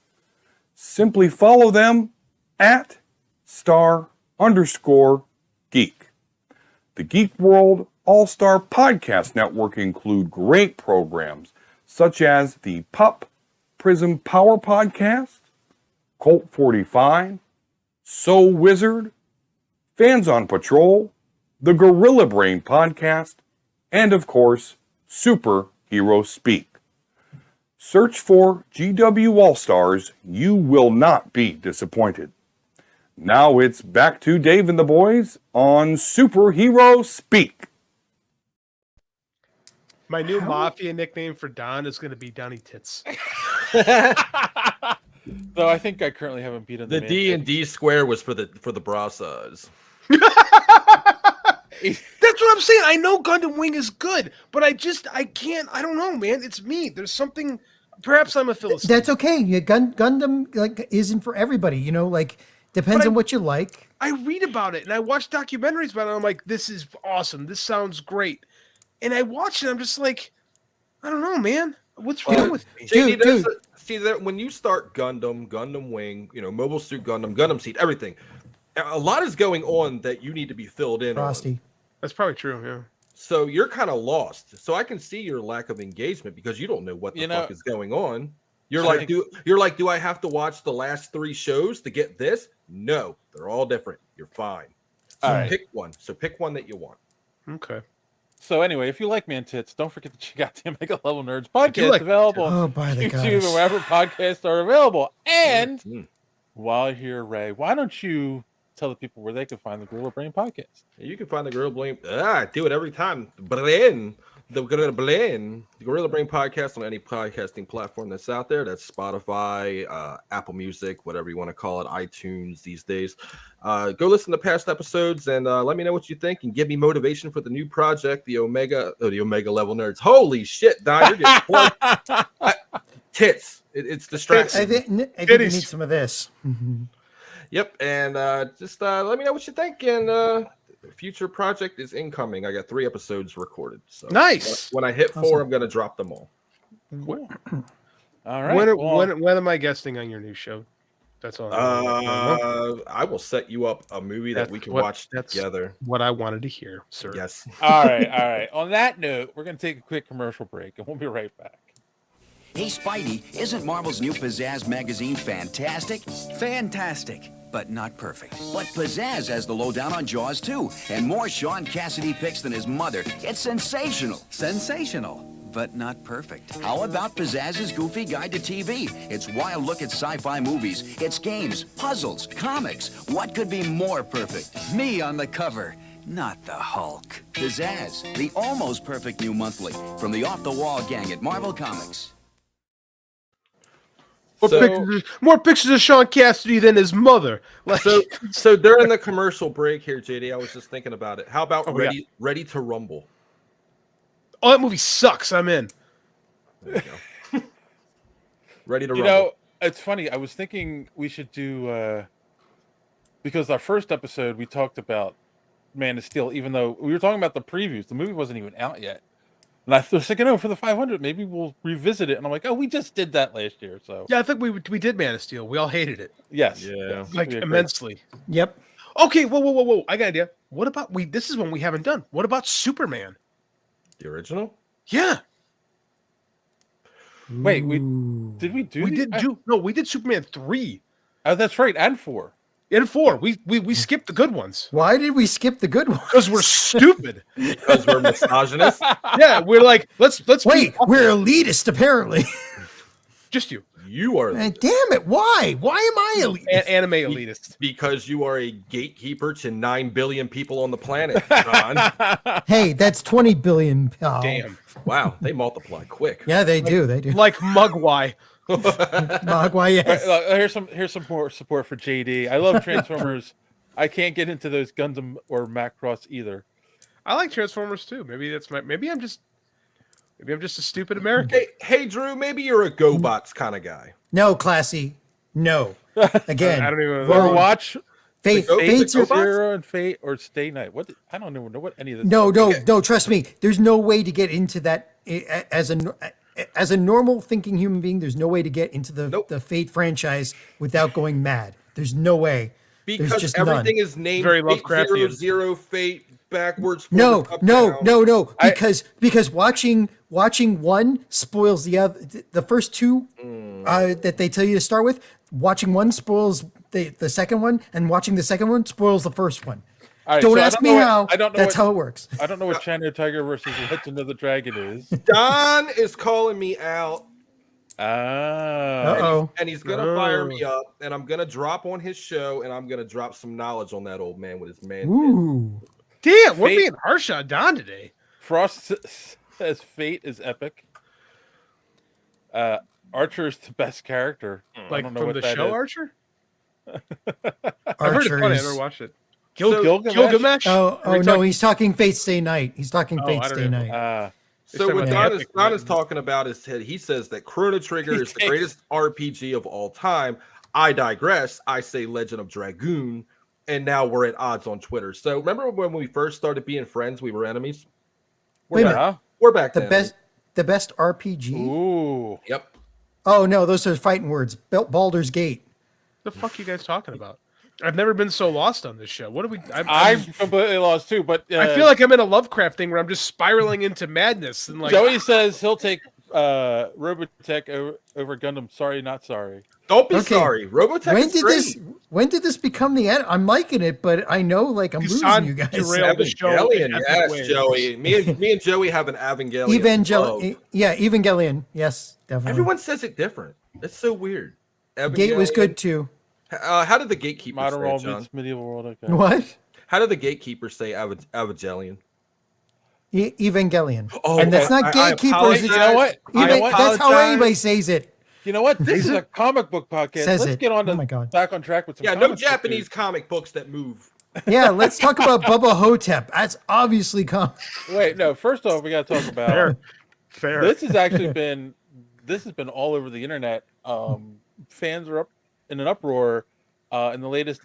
Simply follow them at *_geek. The Geek World All-Star Podcast Network include great programs such as the Pup Prism Power Podcast, Colt 45, So Wizard, Fans on Patrol, the Gorillabrain Podcast, and of course, Superhero Speak. Search for GW All-Stars. You will not be disappointed. Now it's back to Dave and the boys on Superhero Speak. My new mafia nickname for Don is going to be Donnie Tits. Though I think I currently haven't beaten The man D and tits. D square was for the bra size. That's what I'm saying. I know Gundam Wing is good, but I can't. I don't know, man. It's me. There's something. Perhaps I'm a Philistine. that's okay. Yeah, Gundam like isn't for everybody. Depends But on what you like. I read about it and I watch documentaries about it. And I'm like, this is awesome. This sounds great. And I watch it. I'm just like, I don't know, man. What's wrong with me? Dude, JD, see that when you start Gundam Wing, Mobile Suit Gundam Seed, everything, a lot is going on that you need to be filled in on. Frosty. That's probably true. Yeah. So you're kind of lost. So I can see your lack of engagement because you don't know what the fuck is going on. You're like, do I have to watch the last 3 shows to get this? No, they're all different. You're fine. So All right. pick one. So pick one that you want. Okay. So anyway, if you like man tits, don't forget to check out the Mega Level Nerds podcast like available Oh, by the YouTube and gods. wherever podcasts are available. And Mm. while you're here, Ray, why don't you tell the people where they can find the Gorillabrain Podcast? You can find the Gorillabrain. I do it every time. Brain the Gorillabrain Podcast on any podcasting platform that's out there. That's Spotify, Apple Music, whatever you want to call it, iTunes these days. Go listen to past episodes and let me know what you think and give me motivation for the new project, the Omega Level Nerds. Holy shit, Don, you're getting plugged. Tits. It's distracting. I think you need some of this. Yep, and just let me know what you think. And future project is incoming. I got 3 episodes recorded. So nice. When I hit 4, I'm gonna drop them all. All right. When am I guesting on your new show? That's all. I will set you up a movie that we can watch together. What I wanted to hear, sir. Yes. All right. On that note, we're gonna take a quick commercial break, and we'll be right back. Hey, Spidey, isn't Marvel's new Pizzazz magazine fantastic? Fantastic, but not perfect. But Pizzazz has the lowdown on Jaws, too, and more Sean Cassidy picks than his mother. It's sensational. Sensational, but not perfect. How about Pizzazz's Goofy Guide to TV? It's wild look at sci-fi movies. It's games, puzzles, comics. What could be more perfect? Me on the cover. Not the Hulk. Pizzazz, the almost perfect new monthly from the off-the-wall gang at Marvel Comics. More pictures of Sean Cassidy than his mother. Like, so during the commercial break here, JD, I was just thinking about it. How about Ready to Rumble? Oh, that movie sucks. I'm in. There you go. Ready to Rumble. You know, it's funny. I was thinking we should do because our first episode we talked about Man of Steel, even though we were talking about the previews. The movie wasn't even out yet. And I was thinking, for the 500, maybe we'll revisit it. And I'm like, we just did that last year. So yeah, I think we did Man of Steel. We all hated it. Yes. Yeah. Like immensely. Yep. Okay. Whoa. I got an idea. What about this is one we haven't done. What about Superman? The original? Yeah. Wait, we did Superman 3. Oh, that's right, and 4. And 4. We skipped the good ones. Why did we skip the good ones? Because we're stupid. Because we're misogynist. Yeah, we're like, let's wait. We're elitist, apparently. Just you. You are. Damn it! Why? Why am I elitist? Anime elitist. Because you are a gatekeeper to 9 billion people on the planet, John. Hey, that's 20 billion. Oh. Damn. Wow, they multiply quick. Yeah, they do. They do. Like Mugwai. Mugwai, yes. Here's some more support for JD. I love Transformers. I can't get into those Gundam or Macross either. I like Transformers too. Maybe I'm just a stupid American. Hey, Drew, maybe you're a GoBots kind of guy. No, classy. No. Again. I don't even Overwatch. Fate Zero and Fate or Stay Night. What? I don't even know what any of this. No. Trust me. There's no way to get into that as a normal thinking human being. There's no way to get into the Fate franchise without going mad. There's no way. Because just everything none. is named Very Fate Lovecraftian. 00 Fate backwards. No. Down. Because watching one spoils the other. The first two that they tell you to start with. Watching one spoils the second one, and watching the second one spoils the first one. Right, don't ask me how. That's how it works. I don't know what China Tiger versus Legend of the Dragon is. Don is calling me out. Uh-oh. And he's gonna fire me up, and I'm gonna drop on his show, and I'm gonna drop some knowledge on that old man with his man. Ooh. Damn, we're being harsh on Don today. Frost says Fate is epic. Archer is the best character. Like I don't know from what the that show is. Archer? I've heard it's funny. I never watched it. Gilgamesh? Oh no, he's talking Fate Stay Night. He's talking Fate Stay Night. So what Don is talking about is he says that Chrono Trigger is the greatest RPG of all time. I digress. I say Legend of Dragoon, and now we're at odds on Twitter. So remember when we first started being friends, we were enemies? Wait a minute. We're back the best RPG? Ooh. Yep. Oh no, those are fighting words. Baldur's Gate. The fuck are you guys talking about? I've never been so lost on this show. What are we? I'm completely lost too. But I feel like I'm in a Lovecraft thing where I'm just spiraling into madness. And like Joey says, he'll take Robotech over Gundam. Sorry, not sorry. Don't be sorry. Robotech. When did this become the end? I'm liking it, but I know like I'm losing you guys. Evangelion, yes, Joey. Me and Joey have an Evangelion. Evangelion. Yes, definitely. Everyone says it different. It's so weird. Gate was good too. How did the gatekeeper Modern say, World John? meets Medieval World? Okay. What? How did the gatekeeper say Evangelion? Evangelion. Oh, and that's not I gatekeepers. apologize. It's, You know what? You know what? That's how anybody says it. You know what? This is a comic book podcast. Says Let's it. get on Oh to my God. back on track with some Yeah, no comic book Japanese news. comic books that move. Yeah, let's talk about Bubba Ho-Tep. That's obviously Wait, no. First off, we got to talk about Fair. this. Has actually been all over the internet. Fans are up in an uproar in the latest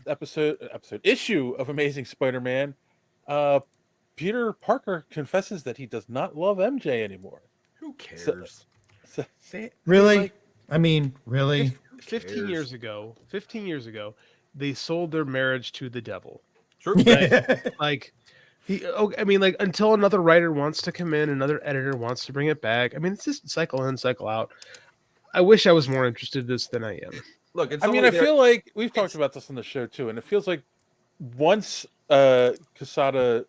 issue of Amazing Spider-Man. Peter Parker confesses that he does not love MJ anymore. Who cares? Really? Like, I mean, really? 15 years ago, they sold their marriage to the devil. Sure. Like I mean, like until another writer wants to come in, another editor wants to bring it back. I mean, it's just cycle in, cycle out. I wish I was more interested in this than I am. Look, it's I mean, I feel like we've talked about this on the show too, and it feels like once Quesada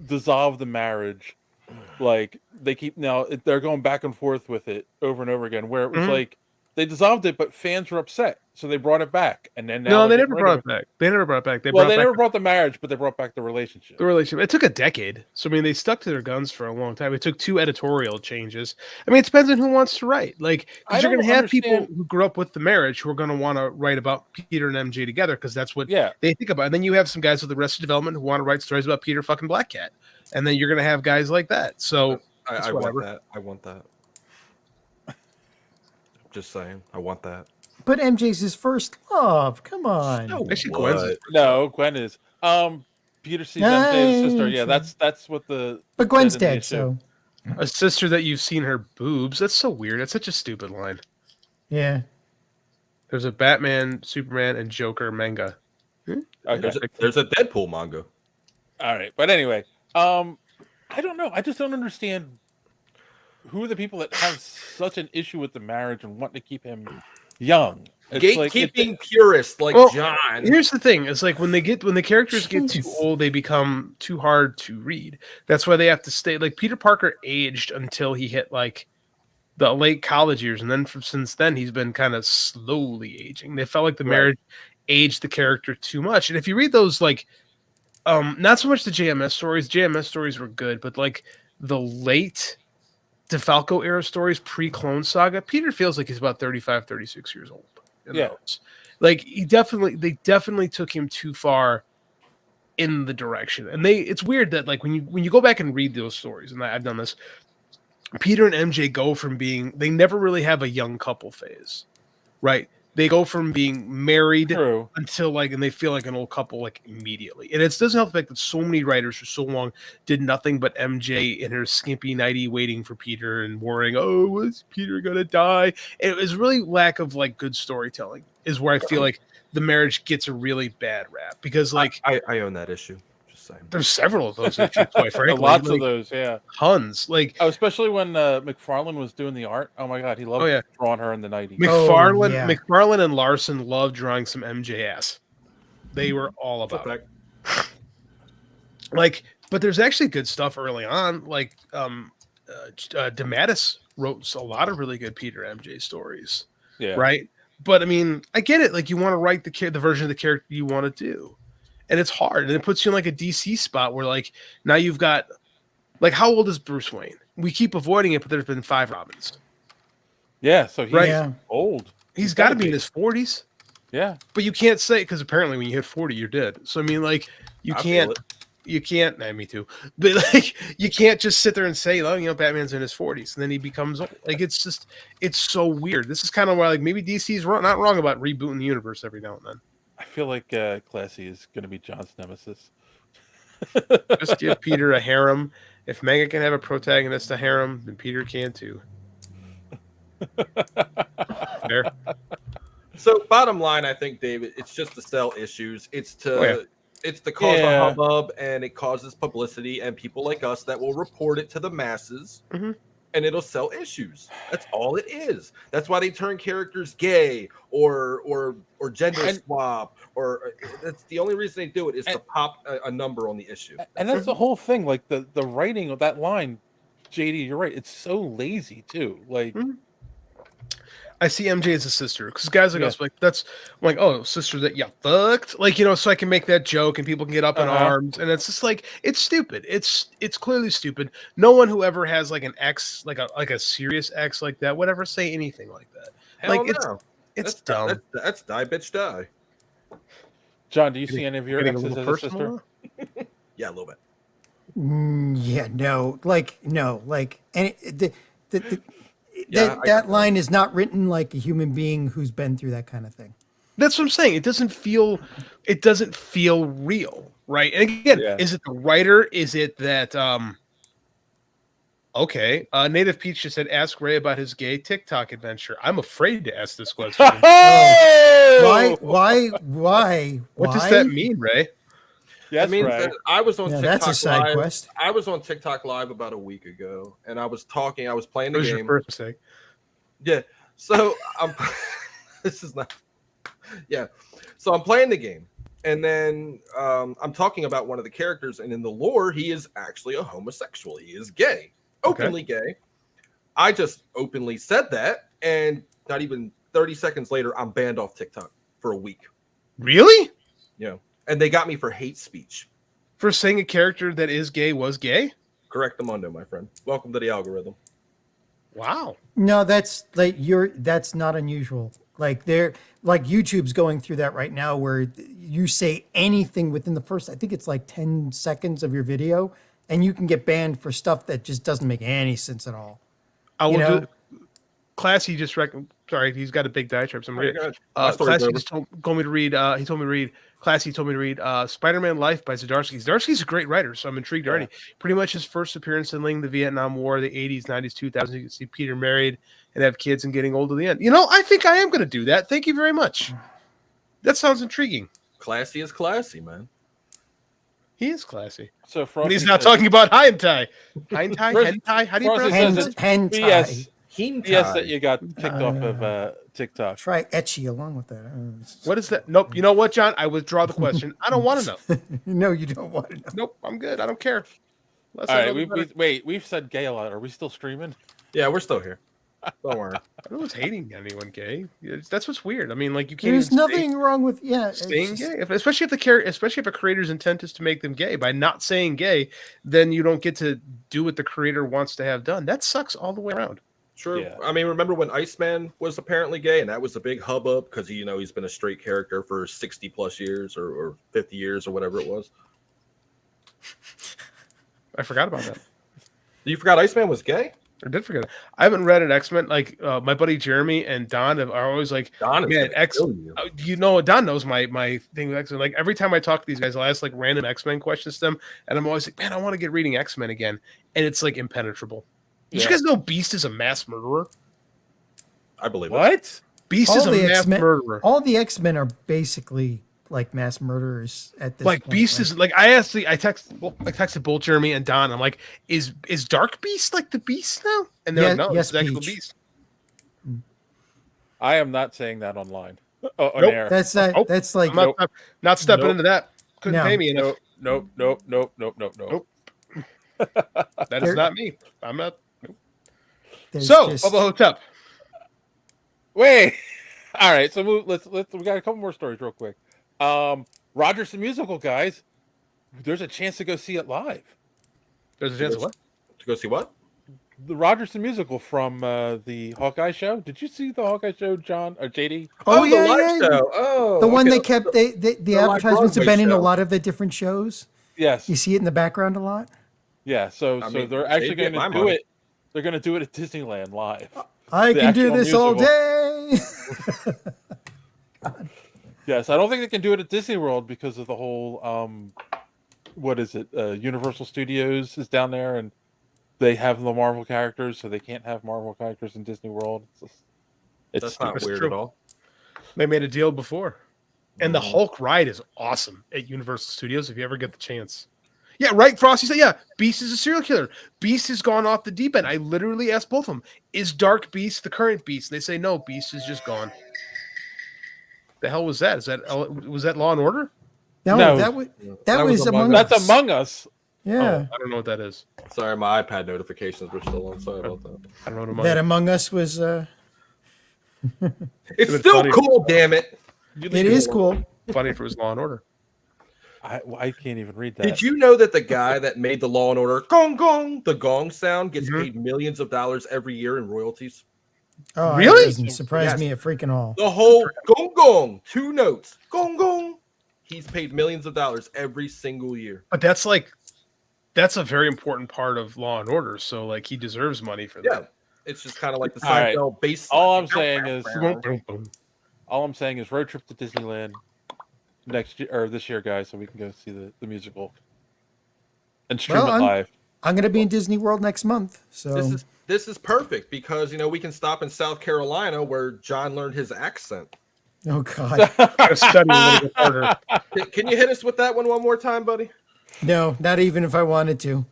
dissolved the marriage, like they're going back and forth with it over and over again, where it was like they dissolved it, but fans were upset, so they brought it back, and then No, they never brought it back. They never brought it back. They never brought the marriage, but they brought back the relationship. The relationship. It took a decade. So I mean, they stuck to their guns for a long time. It took 2 editorial changes. I mean, it depends on who wants to write. Like, because you're going to have people who grew up with the marriage who are going to want to write about Peter and MJ together because that's what they think about. And then you have some guys with Arrested Development who want to write stories about Peter fucking Black Cat. And then you're going to have guys like that. So I want that. I want that. Just saying, I want that. But MJ's his first love. Come on. No, actually, Gwen's. No, Gwen is. Peter sees MJ as a sister. Yeah, that's what the. But Gwen's dead, so. A sister that you've seen her boobs. That's so weird. That's such a stupid line. Yeah. There's a Batman, Superman, and Joker manga. Okay. There's a Deadpool manga. All right, but anyway, I don't know. I just don't understand who are the people that have such an issue with the marriage and want to keep him young. It's Gatekeeping purists like John. Here's the thing: it's like when the characters get too old, they become too hard to read. That's why they have to stay. Like Peter Parker aged until he hit like the late college years, and then since then he's been kind of slowly aging. They felt like the marriage aged the character too much. And if you read those, like, not so much the JMS stories were good, but like the late DeFalco era stories, pre-Clone Saga, Peter feels like he's about 35, 36 years old. Those. Like they definitely took him too far in the direction. And it's weird that like when you go back and read those stories, and I've done this, Peter and MJ go from they never really have a young couple phase, right? They go from being married until and they feel like an old couple like immediately. And it doesn't help the fact that so many writers for so long did nothing but MJ in her skimpy nightie waiting for Peter and worrying, oh, is Peter gonna die? And it was really lack of like good storytelling is where I feel like the marriage gets a really bad rap because like I own that issue. Just saying. There's several of those issues, quite frankly. Lots of those, yeah. Tons. Like especially when McFarlane was doing the art. Oh my god, he loved drawing her in the 90s. McFarlane and Larson loved drawing some MJ ass. They were all about it. Like, but there's actually good stuff early on. Like DeMatteis wrote a lot of really good Peter MJ stories. Yeah. Right? But I mean, I get it. Like you want to write the version of the character you want to do. And it's hard. And it puts you in like a DC spot where like now you've got like how old is Bruce Wayne? We keep avoiding it, but there's been 5 Robins. Yeah, so he's old. He's got to be in his 40s. Yeah. But you can't say because apparently when you hit 40, you're dead. So I mean, like you can't. Nah, me too. But like you can't just sit there and say, oh, Batman's in his 40s, and then he becomes old. Like it's so weird. This is kind of why like maybe DC's not wrong about rebooting the universe every now and then. I feel like Classy is going to be John's nemesis. Just give Peter a harem. If Mega can have a protagonist, a harem, then Peter can too. Fair. So, bottom line, I think, David, it's just to sell issues. It's to cause a hubbub, and it causes publicity, and people like us that will report it to the masses. Mm-hmm. And it'll sell issues. That's all it is. That's why they turn characters gay or gender swap. Or that's the only reason they do it is to pop a number on the issue. And that's the whole thing. Like the writing of that line, JD, you're right. It's so lazy too. Like I see MJ as a sister because guys like us, like that's I'm like, oh, sister that you fucked, like so I can make that joke and people can get up in arms, and it's just like it's stupid. It's clearly stupid. No one who ever has like an ex, like a serious ex like that would ever say anything like that. Hell like no. it's dumb. That's die bitch die. John, do you see any of your exes as a sister? Yeah, a little bit. Yeah, no, and that line is not written like a human being who's been through that kind of thing. That's what I'm saying. It doesn't feel real, right? And again, is it the writer? Is it that okay, Native Peach just said, ask Ray about his gay TikTok adventure. I'm afraid to ask this question. Why? What does that mean, Ray? Yes, I mean, Ray. I was on TikTok that's a side Live. quest. I was on TikTok Live about a week ago, and I was playing the game. Your first mistake. Yeah. So this is not. Yeah. So I'm playing the game, and then I'm talking about one of the characters, and in the lore, he is actually a homosexual. He is gay, openly gay. I just openly said that, and not even 30 seconds later, I'm banned off TikTok for a week. Really? Yeah. And they got me for hate speech. For saying a character that is gay was gay? Correct the mundo, my friend. Welcome to the algorithm. Wow. No, that's that's not unusual. Like YouTube's going through that right now where you say anything within the first, I think it's like 10 seconds of your video, and you can get banned for stuff that just doesn't make any sense at all. I will do Classy just sorry, he's got a big diatribe. So I'm reading. Classy just told me to read. He told me to read. Classy told me to read Spider-Man Life by Zdarsky. Zdarsky's a great writer, so I'm intrigued already. Pretty much his first appearance in the Vietnam War, the 80s, 90s, 2000s. You can see Peter married and have kids and getting old at the end. I think I am going to do that. Thank you very much. That sounds intriguing. Classy is classy, man. He is classy. So and he's not talking about hentai. Hentai? How do you pronounce it? Hentai. Yes, that you got kicked off of TikTok. Try etchy along with that. What is that? Nope. You know what, John? I withdraw the question. I don't want to know. No, you don't want to know. Nope. I'm good. I don't care. All right. We've said gay a lot. Are we still streaming? Yeah, we're still here. Don't worry. I don't know what's hating anyone gay. That's what's weird. I mean, like you can't. There's nothing wrong with saying gay, especially if a creator's intent is to make them gay. By not saying gay, then you don't get to do what the creator wants to have done. That sucks all the way around. True. Yeah. I mean, remember when Iceman was apparently gay, and that was a big hubbub because he's been a straight character for 60 plus years or 50 years or whatever it was. I forgot about that. You forgot Iceman was gay? I did forget it. I haven't read an X-Men. Like my buddy Jeremy and Don are always like, Don man, Don knows my thing with X-Men. Like every time I talk to these guys, I'll ask like random X-Men questions to them, and I'm always like, man, I want to get reading X-Men again, and it's like impenetrable. Did you guys know Beast is a mass murderer? I believe what? Beast is a mass murderer. All the X-Men are basically like mass murderers at this point. Beast is like I texted both Jeremy and Don. I'm like, is Dark Beast like the Beast now? And they're like, no, it's the actual Beast. I am not saying that online. On nope. air. That's like I'm not stepping into that. Couldn't pay me enough. Nope. That is not me. I'm not. Bubba Ho-Tep. Wait. All right. So let's. We got a couple more stories real quick. Rogers the Musical, guys. There's a chance to go see it live. There's a chance of what? To go see what? The Rogers the Musical from the Hawkeye show. Did you see the Hawkeye show, John or JD? Oh yeah, the live show. Oh, the one they kept. The advertisements have been in a lot of the different shows. Yes. You see it in the background a lot. Yeah. So they're actually going to do it. They're going to do it at Disneyland live. I can do this all day. Yes, I don't think they can do it at Disney World because of the whole, what is it? Universal Studios is down there, and they have the Marvel characters, so they can't have Marvel characters in Disney World. That's not weird at all. They made a deal before, and the Hulk ride is awesome at Universal Studios if you ever get the chance. Yeah, right, Frosty said, yeah, Beast is a serial killer. Beast has gone off the deep end. I literally asked both of them, is Dark Beast the current Beast? And they say, no, Beast is just gone. The hell was that? Was that Law and Order? No. that was Among Us. That's Among Us. Yeah. I don't know what that is. Sorry, my iPad notifications were still on. Sorry about that. I don't know what Among Us was... It's still cool, damn it. It is cool. Funny if it was Law and Order. I can't even read that. Did you know that the guy that made the Law and Order gong gong, the gong sound, gets paid millions of dollars every year in royalties? Oh, really? It doesn't surprise me a freaking all. The whole gong gong, 2 notes, gong gong. He's paid millions of dollars every single year. But that's a very important part of Law and Order. So like he deserves money for that. Yeah, it's just kind of like the All right. Seinfeld bass. All I'm saying is road trip to Disneyland next year or this year, guys, so we can go see the musical and stream it live. I'm going to be in Disney World next month, so this is perfect because we can stop in South Carolina where John learned his accent. Oh God! Can you hit us with that one more time, buddy? No, not even if I wanted to.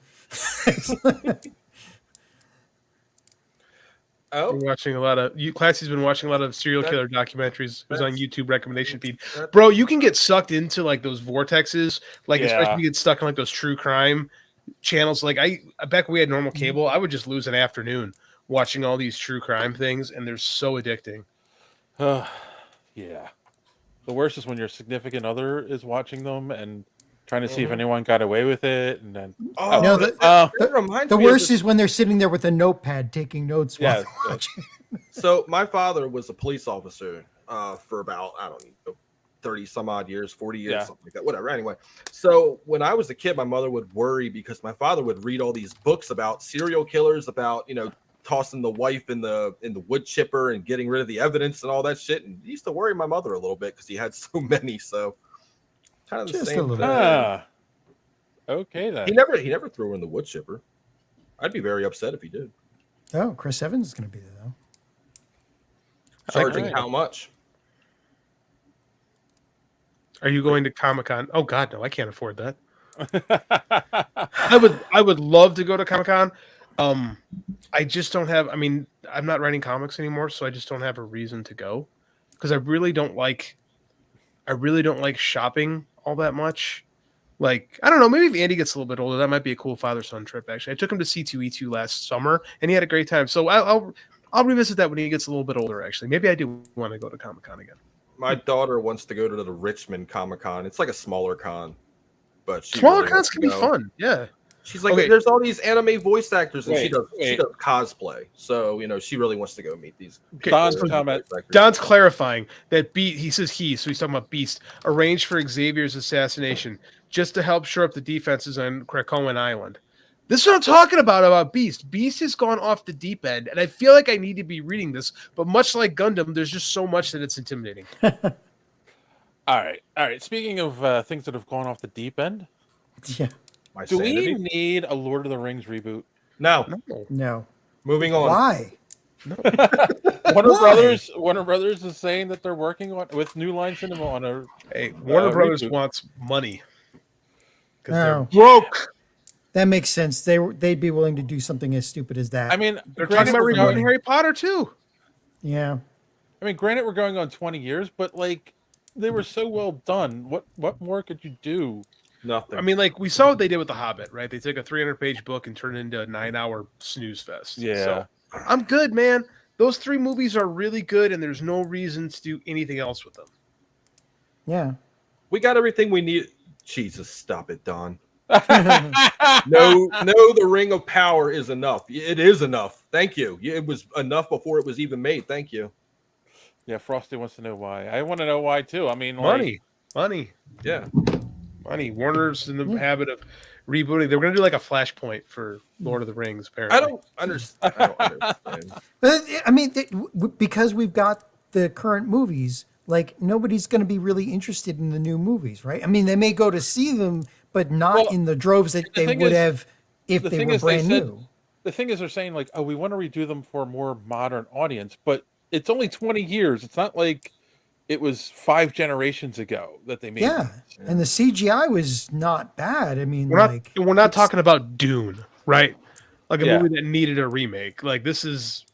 Oh, we're watching a lot of Classy's been watching a lot of serial killer documentaries. It was on YouTube recommendation feed. Bro, you can get sucked into like those vortexes, like especially if you get stuck in like those true crime channels. Like I back when we had normal cable, I would just lose an afternoon watching all these true crime things, and they're so addicting. Yeah. The worst is when your significant other is watching them and trying to see if anyone got away with it, and then the worst is when they're sitting there with a notepad taking notes while watching. So my father was a police officer for about 30 some odd years, 40 years, something like that, whatever. Anyway, so when I was a kid, my mother would worry because my father would read all these books about serial killers, about tossing the wife in the wood chipper and getting rid of the evidence and all that shit, and he used to worry my mother a little bit because he had so many. So kind of the just same a little thing. Okay then. He never threw her in the wood chipper. I'd be very upset if he did. Oh, Chris Evans is going to be there though. Charging how much? Are you going to Comic-Con? Oh God, no, I can't afford that. I would love to go to Comic-Con. I just don't have. I mean, I'm not writing comics anymore, so I just don't have a reason to go because I really don't like shopping all that much. Like, I don't know, maybe if Andy gets a little bit older, that might be a cool father-son trip. Actually, I took him to C2E2 last summer, and he had a great time. So I'll revisit that when he gets a little bit older. Actually, maybe I do want to go to Comic-Con again. My daughter wants to go to the Richmond Comic-Con. It's like a smaller con, but smaller cons can be fun. Yeah. She's like, there's all these anime voice actors, and she does cosplay. So she really wants to go meet these. Don's clarifying that he says so he's talking about Beast arranged for Xavier's assassination just to help shore up the defenses on Krakoan Island. This is what I'm talking about Beast. Beast has gone off the deep end, and I feel like I need to be reading this, but much like Gundam, there's just so much that it's intimidating. All right. Speaking of things that have gone off the deep end, do we need a Lord of the Rings reboot? No. Moving on. Why? Warner Brothers is saying that they're working with New Line Cinema on a. Hey, Warner Brothers wants money because they're broke. That makes sense. They'd be willing to do something as stupid as that. I mean, they're talking about rebooting Harry Potter too. Yeah. I mean, granted, we're going on 20 years, but like, they were so well done. What more could you do? Nothing. I mean, like we saw what they did with The Hobbit, right? They took a 300-page book and turned it into a 9-hour snooze fest. Yeah. So, I'm good, man. Those 3 movies are really good, and there's no reason to do anything else with them. Yeah. We got everything we need. Jesus, stop it, Don. No, the Ring of Power is enough. It is enough. Thank you. It was enough before it was even made. Thank you. Yeah, Frosty wants to know why. I want to know why too. I mean, money. Yeah. Money. Warner's in the habit of rebooting. They were going to do like a Flashpoint for Lord of the Rings, apparently. I don't understand. But, I mean, because we've got the current movies, like nobody's going to be really interested in the new movies, right? I mean, they may go to see them, but not in the droves that they would have if they were brand new. The thing is, they're saying like, oh, we want to redo them for a more modern audience, but it's only 20 years. It's not like it was 5 generations ago that they made. Yeah, and the CGI was not bad. I mean, we're not talking about Dune, right? Like a movie that needed a remake. Like this is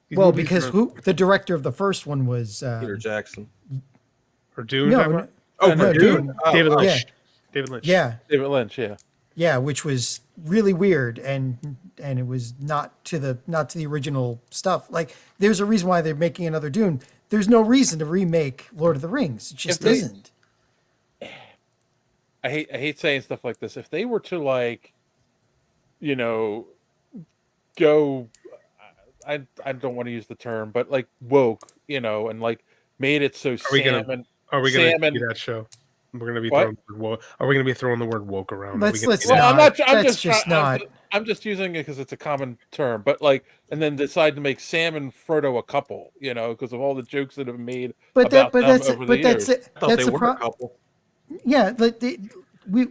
because the director of the first one was Peter Jackson. For Dune? No, Dune. David Lynch. Yeah. David Lynch. Yeah. David Lynch. Yeah. Yeah, which was really weird, and it was not to the original stuff. Like, there's a reason why they're making another Dune. There's no reason to remake Lord of the Rings. It just isn't. I hate saying stuff like this. If they were to, like, you know, go, I don't want to use the term, but like woke, you know, and like made it so Are we gonna do that show? We're gonna be throwing are we gonna be throwing the word woke around? Let's I'm not. not. I'm just using it because it's a common term, but like, and then decide to make Sam and Frodo a couple, you know, because of all the jokes that have been made about them over the years. That's a couple. Yeah, we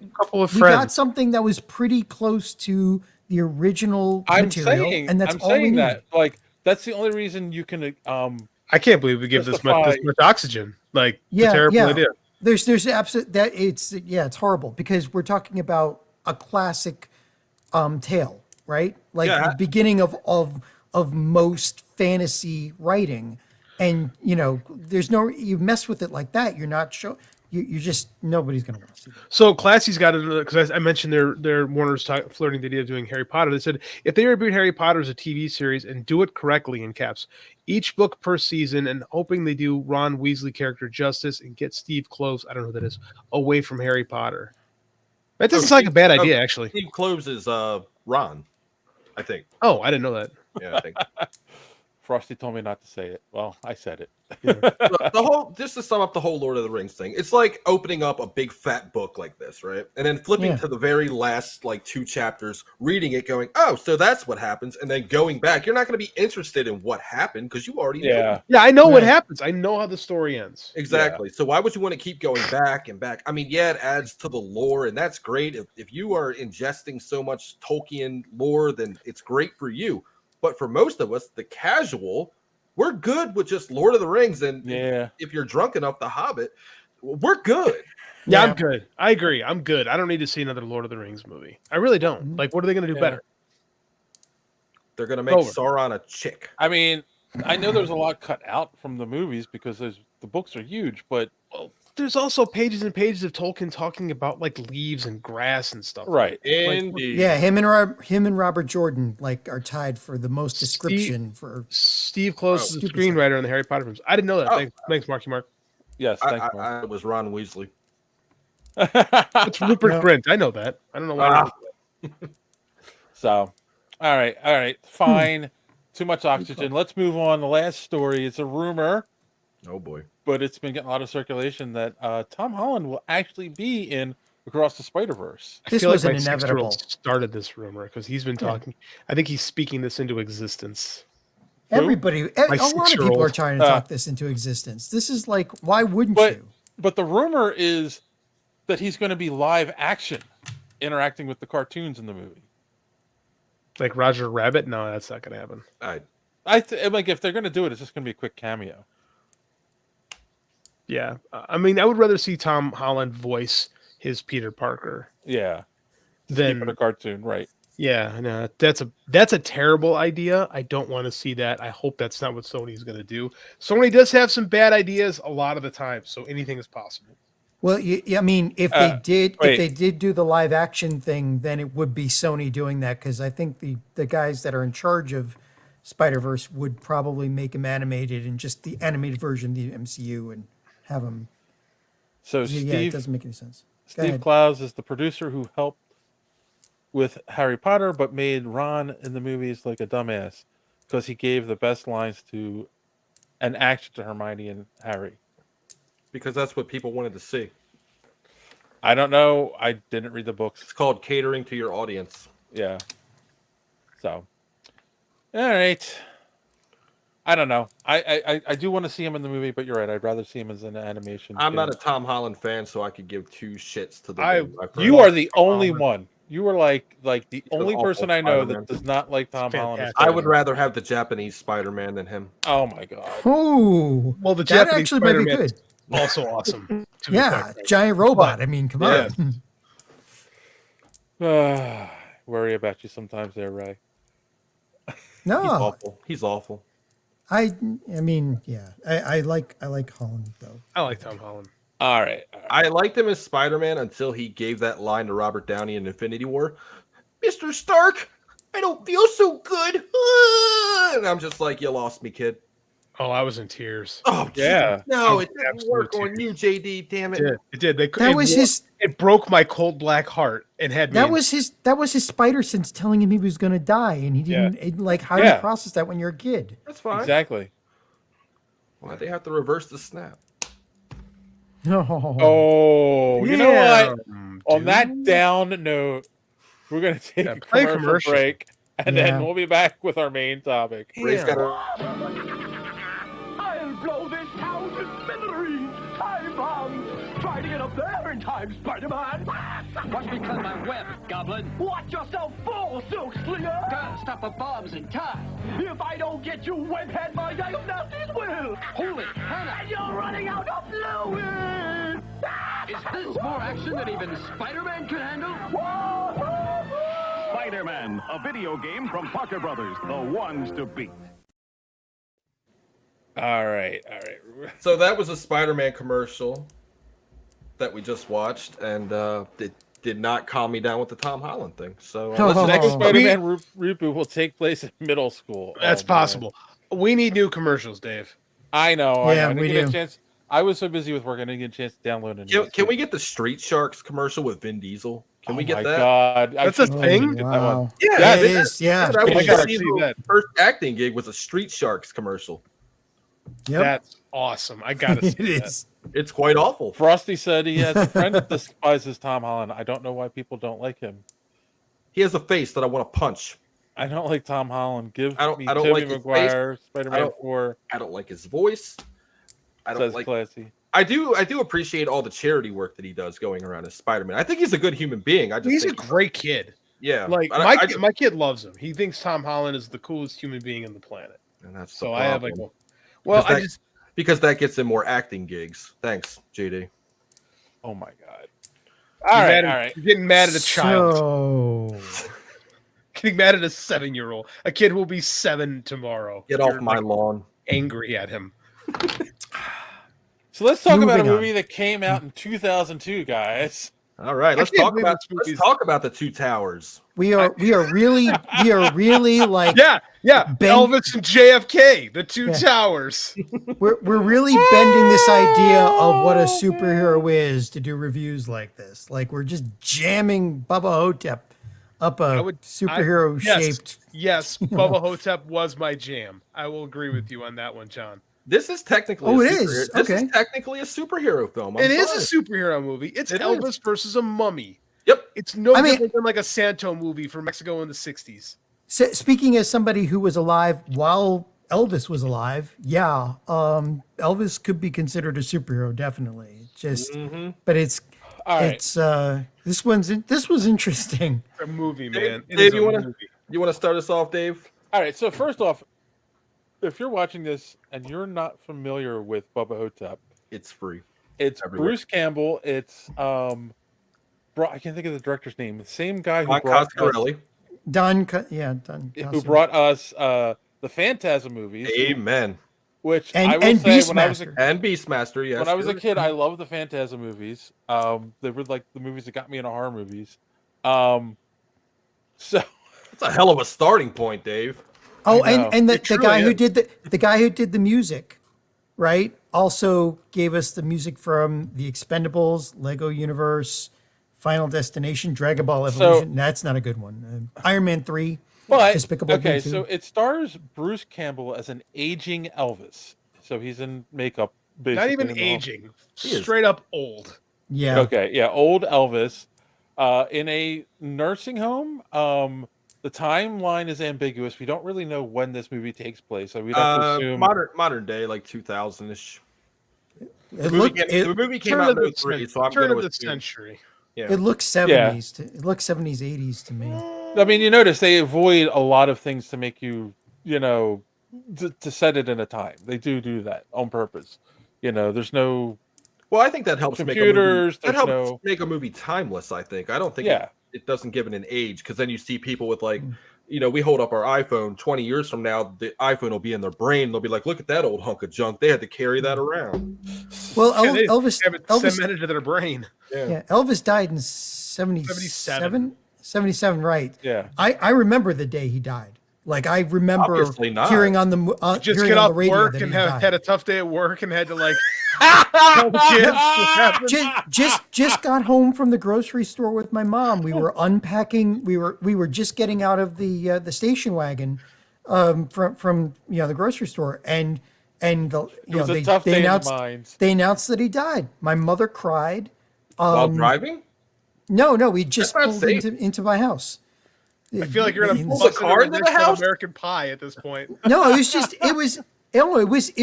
got something that was pretty close to the original material, and that's all we need. Like, that's the only reason you can. I can't believe we give this much oxygen. Like, it's a terrible idea. There's absolute that it's horrible because we're talking about a classic tale, right? Like the beginning of most fantasy writing, and you know, you mess with it like that, you're not sure. You just nobody's gonna want to see that. So Classy's got it because I mentioned their Warner's flirting the idea of doing Harry Potter. They said if they reboot Harry Potter as a TV series and do it correctly in caps, each book per season, and hoping they do Ron Weasley character justice and get Steve Kloves, I don't know who that is, away from Harry Potter. That doesn't sound like a bad idea, actually. Steve Kloves is Ron, I think. Oh, I didn't know that. Yeah, I think. Frosty told me not to say it. Well, I said it. Just to sum up the whole Lord of the Rings thing, it's like opening up a big fat book like this, right? And then flipping to the very last like 2 chapters, reading it, going, "Oh, so that's what happens," and then going back. You're not going to be interested in what happened because you already know. Yeah, I know what happens. I know how the story ends. Exactly. Yeah. So why would you want to keep going back and back? I mean, yeah, it adds to the lore, and that's great. If you are ingesting so much Tolkien lore, then it's great for you. But for most of us, the casual, we're good with just Lord of the Rings. And if you're drunk enough, The Hobbit, we're good. Yeah, I'm good. I agree. I'm good. I don't need to see another Lord of the Rings movie. I really don't. Like, what are they going to do better? They're going to make Sauron a chick. I mean, I know there's a lot cut out from the movies because the books are huge, but there's also pages and pages of Tolkien talking about like leaves and grass and stuff. Right. Indeed. Yeah, him and Robert Jordan like are tied for the most description for Steve Kloves is the screenwriter in the Harry Potter films. I didn't know that. Thanks, Marky Mark. Yes, thanks, Mark. I was Ron Weasley. It's Rupert Grint. I know that. I don't know why. So, all right, fine. Too much oxygen. Let's move on. The last story is a rumor. Oh boy. But it's been getting a lot of circulation that Tom Holland will actually be in Across the Spider-Verse. This was an inevitable. Started this rumor because he's been talking. I think he's speaking this into existence. Everybody, a lot of people are trying to talk this into existence. This is like, why wouldn't you? But the rumor is that he's going to be live action, interacting with the cartoons in the movie. Like Roger Rabbit? No, that's not going to happen. Like if they're going to do it, it's just going to be a quick cameo. Yeah, I mean, I would rather see Tom Holland voice his Peter Parker. Yeah, than a cartoon, right? Yeah, no, that's a terrible idea. I don't want to see that. I hope that's not what Sony's going to do. Sony does have some bad ideas a lot of the time, so anything is possible. Well, I mean, if they did do the live action thing, then it would be Sony doing that because I think the guys that are in charge of Spider-Verse would probably make him animated and just the animated version of the MCU and have him. So it doesn't make any sense. Steve Kloves is the producer who helped with Harry Potter, but made Ron in the movies like a dumbass because he gave the best lines to an action to Hermione and Harry. Because that's what people wanted to see. I don't know. I didn't read the books. It's called catering to your audience. Yeah. So, all right. I don't know. I do want to see him in the movie, but you're right. I'd rather see him as an animation. I'm not a Tom Holland fan, so I could give 2 shits to the. You are the only one. You were like the only person I know that does not like Tom Holland. I would rather have the Japanese Spider-Man than him. Oh my god. Oh, well, the that Japanese actually might be good. Also awesome. Yeah, giant robot. I mean, come on. Worry about you sometimes, there, Ray. No, He's awful. I mean, yeah. I like Holland though. I like Tom Holland. All right. I liked him as Spider-Man until he gave that line to Robert Downey in Infinity War. Mr. Stark, I don't feel so good. And I'm just like, you lost me, kid. Oh, I was in tears. Oh, yeah. No, it didn't work on you, JD. Damn it. It did. It broke my cold black heart and had me. That was his spider sense telling him he was going to die, and he didn't how do you process that when you're a kid? That's fine. Exactly. Why'd they have to reverse the snap? Oh, you know what? On that down note, we're going to take a commercial break, and then we'll be back with our main topic. Ray's got I'll blow this town to smithereens. Time bombs. Try to get up there in time, Spider-Man. Watch me cut my web, Goblin. Watch yourself fall, Silk Slinger. Gotta stop the bombs in time. If I don't get you, webhead, my diagnostics will. Holy Hannah. And you're running out of fluid. Is this more action than even Spider-Man could handle? Spider-Man, a video game from Parker Brothers, the ones to beat. All right. So that was a Spider-Man commercial that we just watched, and it did not calm me down with the Tom Holland thing. So the next Spider-Man reboot will take place in middle school. That's possible. We need new commercials, Dave. I know. Yeah, I we didn't get do. a chance. I was so busy with work, I didn't get a chance to download it. Can we get the Street Sharks commercial with Vin Diesel? Can we get that? God. That's a thing? Get that one. Yeah, it is. Yeah. I I gotta see see that. First acting gig was a Street Sharks commercial. Yep. That's awesome. I gotta see It that. is. It's quite awful. Frosty said he has a friend that despises Tom Holland. I don't know why people don't like him. He has a face that I want to punch. I don't like Tom Holland. Give I don't me like Tobey his Maguire, face. Spider-Man 4. I don't like his voice. I don't Says like. classy. I do appreciate all the charity work that he does going around as Spider-Man. I think he's a good human being. He's a great kid. Yeah, Like my kid loves him. He thinks Tom Holland is the coolest human being on the planet. And that's So the I have like, problem. well, because that gets him more acting gigs. Thanks, JD. Oh my God. All right. You're getting mad at a child. So Getting mad at a 7-year-old. A kid who will be 7 tomorrow. Get off You're, my like, lawn. Angry at him. So let's talk about a Moving on. movie that came out in 2002, guys. All right, let's can't talk believe about this movie's- the Two Towers. we are really like Yeah. Ben- Elvis and JFK, the two Yeah. towers. we're really bending this idea of what a superhero is to do reviews like this. Like we're just jamming Bubba Ho-Tep up a superhero shaped. Yes, Bubba Ho-Tep was my jam. I will agree with you on that one, John. This is technically Oh, a it is. superhero- This Okay. is technically a superhero film. I'm It is sorry. a superhero movie. It's It Elvis versus a mummy. Yep. It's no I mean- different than like a Santo movie from Mexico in the 60s. Speaking as somebody who was alive while Elvis was alive, Elvis could be considered a superhero, definitely. It's just, but it's All right. it's this was interesting. A movie, man. It Dave, is a movie. you want to start us off, Dave? All right. So first off, if you're watching this and you're not familiar with Bubba Ho-Tep, It's free. it's Everywhere. Bruce Campbell. It's I can't think of the director's name. The same guy who Mike brought us, Don. who Costa. brought us the Phantasm movies. Amen. Which And- I will and say when I was Beastmaster. And Beastmaster, yes. when I was a sure. kid, I loved the Phantasm movies. They were like the movies that got me into horror movies. So That's a hell of a starting point, Dave. Oh, I know. and the It truly guy who is. did the guy who did the music, right? Also gave us the music from The Expendables, Lego Universe, Final Destination, Dragon Ball So- Evolution. That's not a good one. Iron Man 3. But Despicable okay, Me 2. so it stars Bruce Campbell as an aging Elvis. So he's in makeup, basically. Not even in the whole- aging. is. Straight up old. Yeah. Okay, yeah, old Elvis, in a nursing home. The timeline is ambiguous. We don't really know when this movie takes place, so we'd have to assume. Modern day, like 2000-ish. It looked The movie came Turn out of in the 03, so I'm turn going of the with century. Yeah. it looks 70s. It looks 70s, 80s to me. I mean, you notice they avoid a lot of things to make you, to set it in a time. They do that on purpose. There's no. Well, I think that helps Computers, make a movie. That there's helps no- make a movie timeless. I think. I don't think Yeah. it doesn't give it an age because then you see people with like, we hold up our iPhone 20 years from now, the iPhone will be in their brain. They'll be like, look at that old hunk of junk. They had to carry that around. Well, They Elvis have it cemented to their brain. Yeah, Elvis died in 77, right? Yeah. I remember the day he died. Like I remember Obviously not. hearing on the Just hearing get on off the radio work that and he died. had a tough day at work and had to like tell the kids what happened. just got home from the grocery store with my mom. We were unpacking. We were just getting out of the station wagon from the grocery store, and the was a tough day in the announced mines. they announced that he died. My mother cried. While driving? No, we just That's not pulled safe. into my house. I feel like you're gonna In- pull the car into the house? American Pie at this point. No, it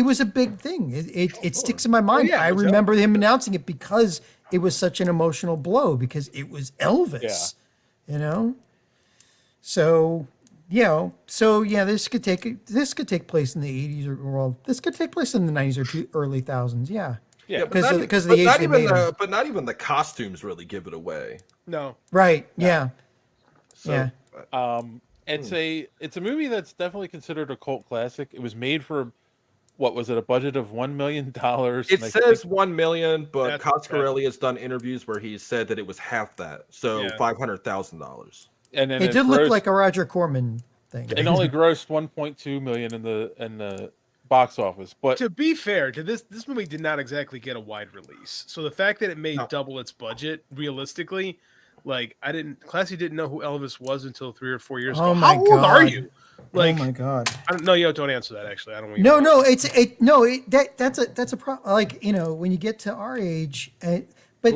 was a big thing. It sticks in my mind. yeah, I it was remember him announcing it because it was such an emotional blow because it was Elvis. So this could take place in the 80s or this could take place in the 90s or early thousands. Yeah. Yeah, Because of the age they made him. But not even the costumes really give it away. No. Right. Yeah. So, Yeah. It's a movie that's definitely considered a cult classic. It was made for what was it, a budget of $1 million? It says 1 million, but That's Coscarelli has done interviews where he said that it was half that, so Yeah. $500,000. And then It did look like a Roger Corman thing. it only grossed 1.2 million in the box office. But To be fair, this movie did not exactly get a wide release. So the fact that it made double its budget, realistically, like Classy didn't know who Elvis was until 3 or 4 years ago. Oh my How old are God. you? Like, oh my God. I don't know. Don't answer that. Actually, I don't. Want you No, to that's a problem. Like when you get to our age, but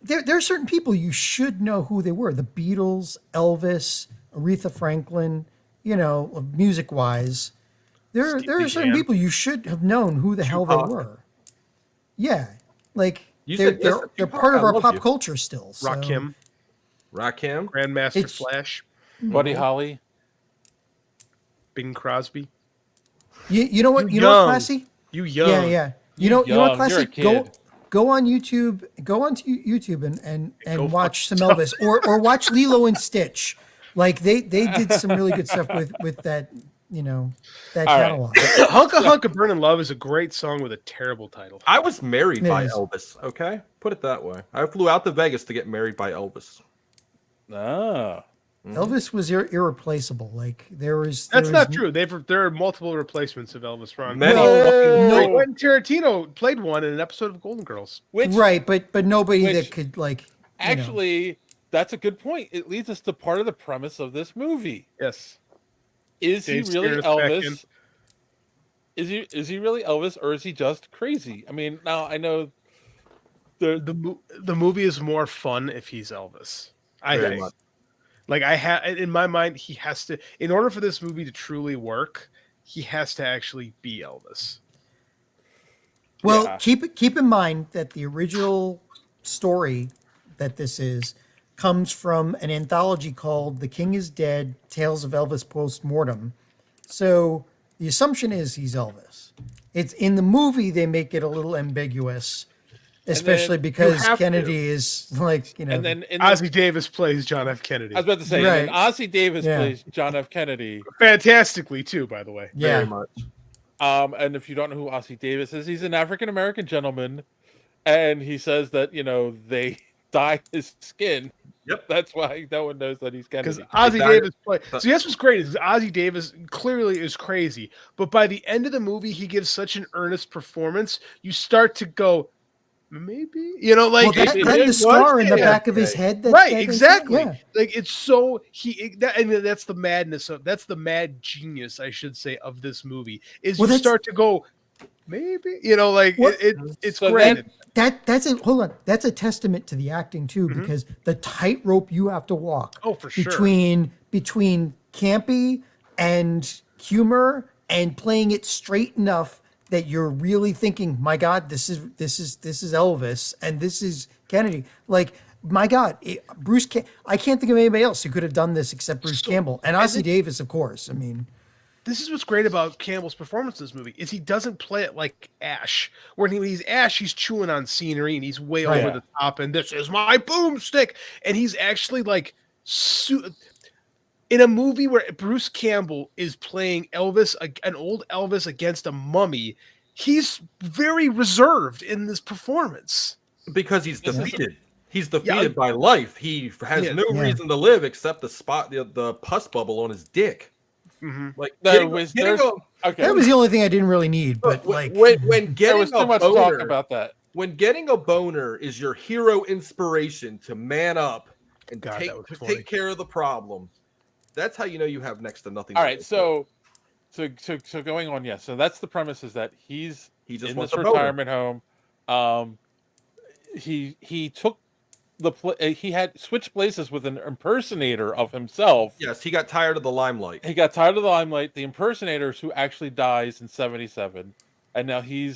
there are certain people you should know who they were. The Beatles, Elvis, Aretha Franklin. Music wise, there are certain people you should have known who the hell they were. Yeah, like they're part of our pop culture still. So. Rakim, Grandmaster Flash, Buddy Holly, Bing Crosby. You know what? You know what, Classy? You young. Yeah. You know what, Classy? You're a kid. Go on YouTube. Go onto YouTube and watch some Elvis or watch Lilo and Stitch. Like they did some really good stuff with that. That catalog. Hunka Burnin' Love is a great song with a terrible title. I was married It by is. Elvis. Okay, put it that way. I flew out to Vegas to get married by Elvis. Ah. Elvis was irreplaceable. Like That's there not was- true. There are multiple replacements of Elvis from. Many No. Quentin Tarantino played one in an episode of Golden Girls. right, but nobody which- that could Actually, that's a good point. It leads us to part of the premise of this movie. Yes. Is he Dave really Spears back in. Elvis? Is he really Elvis, or is he just crazy? I mean, now I know The movie is more fun if he's Elvis. I Very think. much. Like in my mind, he has to. In order for this movie to truly work, he has to actually be Elvis. Well, Yeah. keep in mind that the original story that this is comes from an anthology called "The King Is Dead: Tales of Elvis Postmortem." So the assumption is he's Elvis. It's in the movie they make it a little ambiguous, especially because have Kennedy is like and then in the, Ozzie Davis plays John F. Kennedy. I was about to say, Right. and then Ozzie Davis Yeah. plays John F. Kennedy. Fantastically too, by the way. yeah. Very much. And if you don't know who Ozzie Davis is, he's an African American gentleman, and he says that they dye his skin. Yep. That's why no one knows that he's Because Kennedy. Ozzie Exactly. Davis play. So that's what's great is Ozzie Davis clearly is crazy, but by the end of the movie, he gives such an earnest performance. You start to go, maybe Well, like that, it- that it the scar in the yeah, back of his okay. head. right, that- exactly. Yeah. Like it's so that's the madness of that's the mad genius, I should say, of this movie. Is Well, you that's- start to go, maybe it's So great. That's a hold on. That's a testament to the acting too, because the tightrope you have to walk Oh, for sure. between campy and humor and playing it straight enough that you're really thinking, my God, this is Elvis and this is Kennedy. Like, my God, I can't think of anybody else who could have done this except Bruce Campbell and Ozzie Davis, of course. I mean. This is what's great about Campbell's performance in this movie is he doesn't play it like Ash. When he's Ash, he's chewing on scenery and he's way Right. over the top. And this is my boomstick, and he's actually like in a movie where Bruce Campbell is playing Elvis, an old Elvis against a mummy, he's very reserved in this performance. Because he's defeated. He's defeated by life. He has no reason to live except the pus bubble on his dick. Mm-hmm. Like that was the only thing I didn't really need. But when there getting was too a much boner, talk about that. When getting a boner is your hero inspiration to man up and take care of the problem, that's how you know you have next to nothing. All right, so going on, yeah. So that's the premise, is that he just in this retirement home. He took he had switched places with an impersonator of himself. Yes, he got tired of the limelight. The impersonator who actually dies in 1977, and now he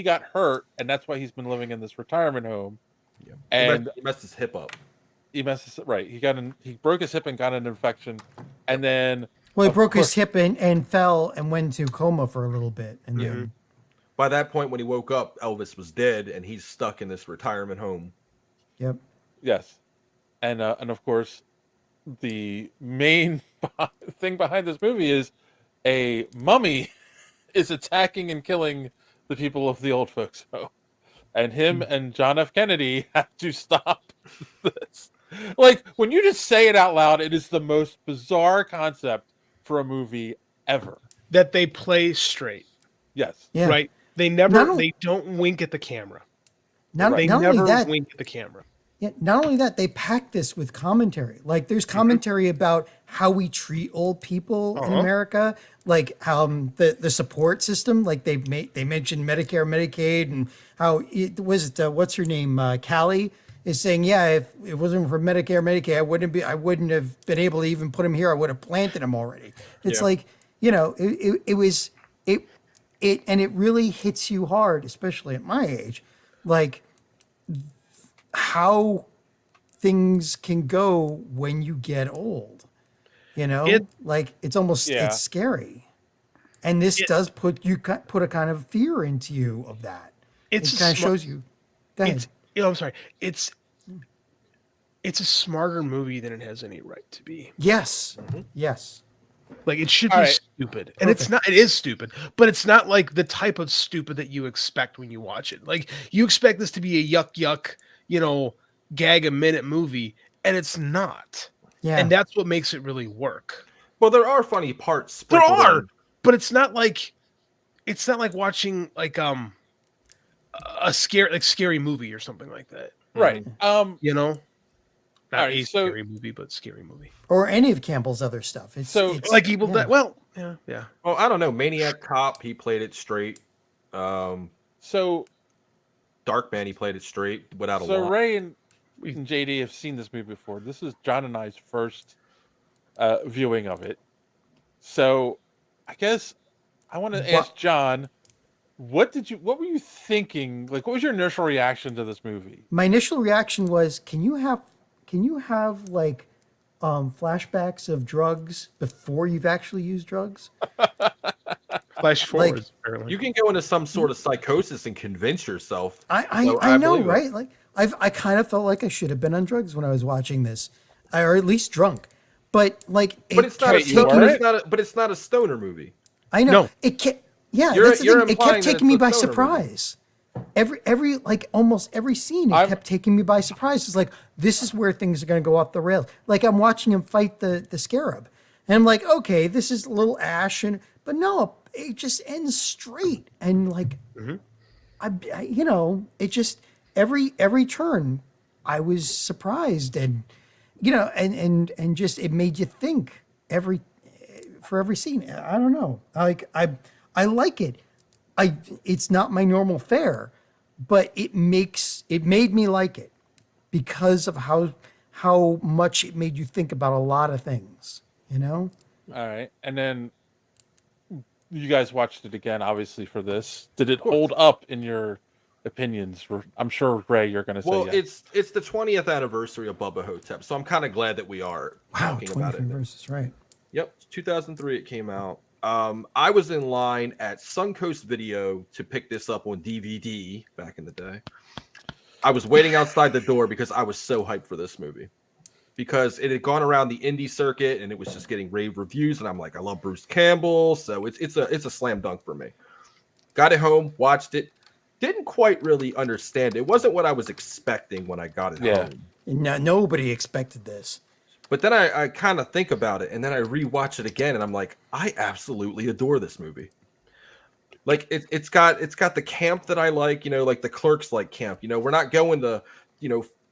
got hurt, and that's why he's been living in this retirement home. Yeah. And he messed his hip up. He broke his hip and got an infection, and then he broke his hip and fell and went into coma for a little bit, and then by that point, when he woke up, Elvis was dead, and he's stuck in this retirement home. Yep. Yes, and of course, the main thing behind this movie is a mummy is attacking and killing the people of the old folks home, and him and John F. Kennedy have to stop this. Like, when you just say it out loud, it is the most bizarre concept for a movie ever. That they play straight. Yes. Yeah. Right. They don't wink at the camera. They not never only that, wink at the camera. Yeah, not only that, they pack this with commentary. Like, there's commentary about how we treat old people in America, like the support system. Like they mentioned Medicare, Medicaid, and how what's her name, Callie is saying, yeah, if it wasn't for Medicare, Medicaid, I wouldn't have been able to even put him here. I would have planted him already. It's like, it really hits you hard, especially at my age, like how things can go when you get old, it's almost, it's scary. And this does put a kind of fear into you of that. It kind of shows you. Go ahead. I'm sorry. It's a smarter movie than it has any right to be. Yes. Yes. Like, it should be stupid. And it's not, it is stupid, but it's not like the type of stupid that you expect when you watch it. Like, you expect this to be a yuck, gag a minute movie, and it's not. Yeah. And that's what makes it really work. Well, there are funny parts. There are, but it's not like watching like a scary movie or something like that. Right. Not a scary movie, but scary movie. Or any of Campbell's other stuff. It's like Evil Dead. Well, yeah. Well, I don't know. Maniac Cop, he played it straight. So Darkman, he played it straight without a lot. So Ray and JD have seen this movie before. This is John and I's first viewing of it. So I guess I want to ask John, what were you thinking? Like, what was your initial reaction to this movie? My initial reaction was, can you have like flashbacks of drugs before you've actually used drugs? Flash forwards, apparently. You can go into some sort of psychosis and convince yourself. I know, right? Like, I kind of felt like I should have been on drugs when I was watching this, or at least drunk. But like, it's not a stoner movie. I know. No. It kept, that's the thing. It kept taking me by surprise. Every like almost every scene, it kept taking me by surprise. It's like, this is where things are going to go off the rails. Like, I'm watching him fight the scarab, and I'm like, okay, this is a little ash, but no, it just ends straight. And like, it just every turn, I was surprised, and and just it made you think for every scene. I don't know. Like, I like it. It's not my normal fare, but it made me like it because of how much it made you think about a lot of things, All right. And then you guys watched it again, obviously, for this. Did it hold up in your opinions? I'm sure, Ray, you're going to say yes. It's the 20th anniversary of Bubba Ho-Tep, so I'm kind of glad that we are talking about it. Anniversaries, right. Yep, 2003 it came out. I was in line at Suncoast Video to pick this up on DVD back in the day. I was waiting outside the door because I was so hyped for this movie. because it had gone around the indie circuit and it was just getting rave reviews. And I'm like, I love Bruce Campbell, so it's a slam dunk for me. Got it home, watched it, didn't quite really understand. It wasn't what I was expecting when I got it home. No, nobody expected this. But then I kind of think about it, and then I rewatch it again, and I'm like, I absolutely adore this movie. Like it's got the camp that I like, like the Clerks like camp. We're not going to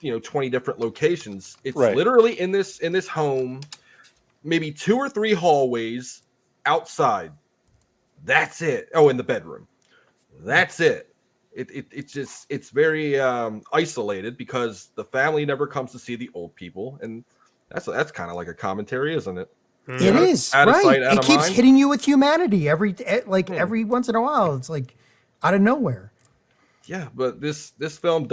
20 different locations. It's literally in this home, maybe 2 or 3 hallways outside. That's it. Oh, in the bedroom. That's it. It's very isolated because the family never comes to see the old people, and that's kind of like a commentary, isn't it? It is right. It keeps hitting you with humanity every once in a while. It's like out of nowhere. Yeah, but this film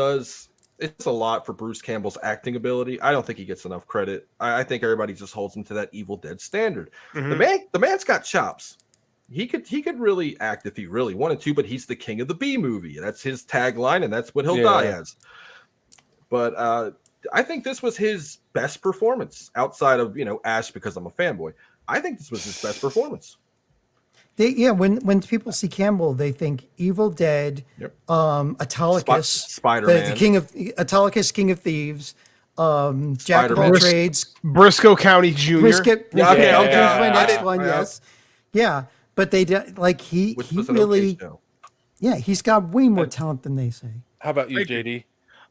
it's a lot for Bruce Campbell's acting ability. I don't think he gets enough credit. I think everybody just holds him to that Evil Dead standard. The man's got chops. He could really act if he really wanted to, but he's the king of the B movie. That's his tagline, and that's what he'll die as. But I think this was his best performance outside of Ash, because I'm a fanboy. I think this was his best performance. When people see Campbell, they think Evil Dead, Autolycus, Spider-Man, the king of Autolycus, King of Thieves, Jack of all trades, Briscoe County Jr. Brisket. Okay. My next one, yes, yeah. But they did he really, he's got way more talent than they say. How about you, JD?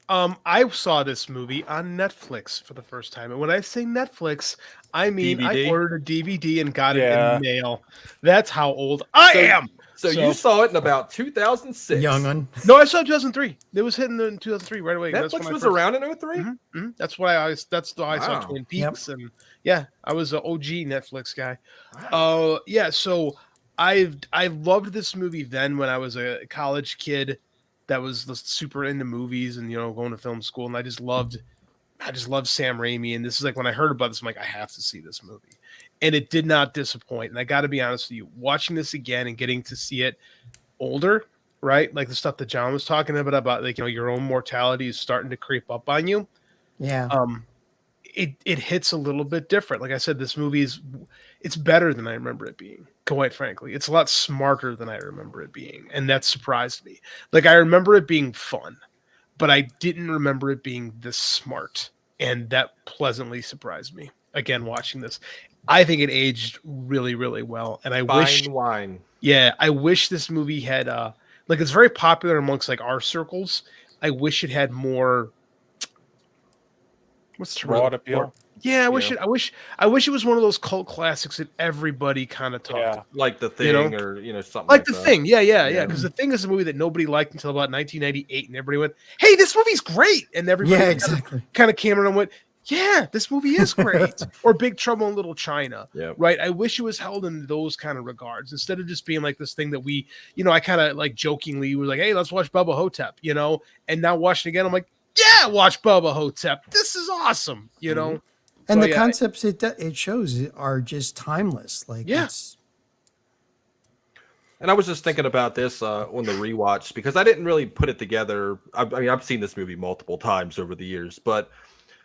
I saw this movie on Netflix for the first time. And when I say Netflix, I mean DVD? I ordered a DVD and got it in the mail. That's how old I am. So you saw it in about 2006. Young un. No, I saw it in 2003. It was hitting in 2003 right away. Netflix was around in 2003? Mm-hmm. That's why I saw Twin Peaks. And I was an OG Netflix guy. So I loved this movie then when I was a college kid that was super into movies and going to film school, and I just loved Sam Raimi. And this is like when I heard about this, I'm like, I have to see this movie, and it did not disappoint. And I got to be honest with you, watching this again and getting to see it older, right? Like the stuff that John was talking about like your own mortality is starting to creep up on you. Yeah. It hits a little bit different. Like I said, this movie it's better than I remember it being. Quite frankly, it's a lot smarter than I remember it being, and that surprised me. Like I remember it being fun, but I didn't remember it being this smart, and that pleasantly surprised me. Again, watching this, I think it aged really, really well, and I wish this movie had it's very popular amongst like our circles. I wish it had more. What's the broad appeal? Yeah, I wish it was one of those cult classics that everybody kind of talked. Like The Thing or something like The Thing. Yeah. Because The Thing is a movie that nobody liked until about 1998, and everybody went, "Hey, this movie's great," and everybody kind of came around and went, "Yeah, this movie is great." Or Big Trouble in Little China, right? I wish it was held in those kind of regards instead of just being like this thing that we, I kind of like jokingly was like, "Hey, let's watch Bubba Ho-Tep," and now watching it again, I'm like, "Yeah, watch Bubba Ho-Tep. This is awesome," And the concepts it shows are just timeless. It's... And I was just thinking about this on the rewatch because I didn't really put it together. I mean, I've seen this movie multiple times over the years, but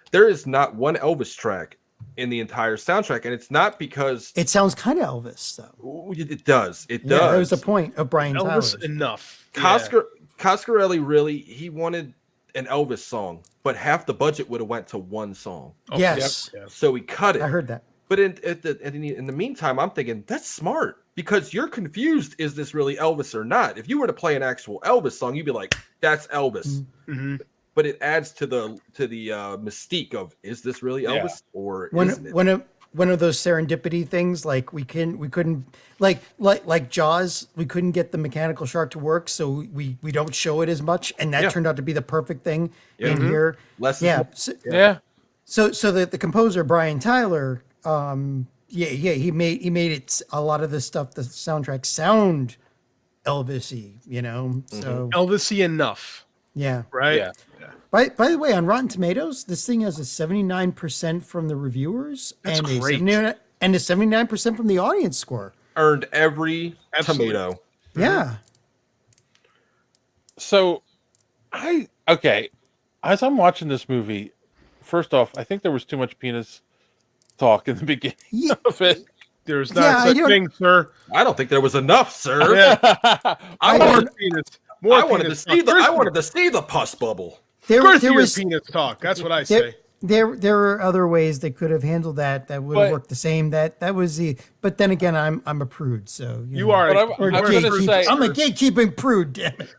there is not one Elvis track in the entire soundtrack, and it's not because it sounds kind of Elvis, though. It does. It does. That was the point of Brian Elvis Tyler. Enough. Coscarelli really he wanted an Elvis song, but half the budget would have went to one song. Yes. So he cut it. I heard that. But in the meantime, I'm thinking that's smart because you're confused. Is this really Elvis or not? If you were to play an actual Elvis song, you'd be like, "That's Elvis." Mm-hmm. But it adds to the mystique of is this really Elvis or isn't it? One of those serendipity things, like we couldn't like Jaws, we couldn't get the mechanical shark to work, so we don't show it as much, and that turned out to be the perfect thing in here. So the composer Brian Tyler, he made it a lot of the stuff, the soundtrack sound Elvis-y, so Elvis-y enough. Yeah. Right. Yeah. By the way, on Rotten Tomatoes, this thing has a 79% from the reviewers That's and great. a 79% from the audience score. Earned every tomato. Yeah. So, as I'm watching this movie, first off, I think there was too much penis talk in the beginning of it. There's not such thing, sir. I don't think there was enough, sir. Yeah. I wanted penis to talk. I wanted to see the pus bubble. There was penis talk. That's what I say. There were other ways they could have handled that would have worked the same. That was the. But then again, I'm a prude, so you are. But I'm gonna say I'm a gatekeeping prude. Damn it.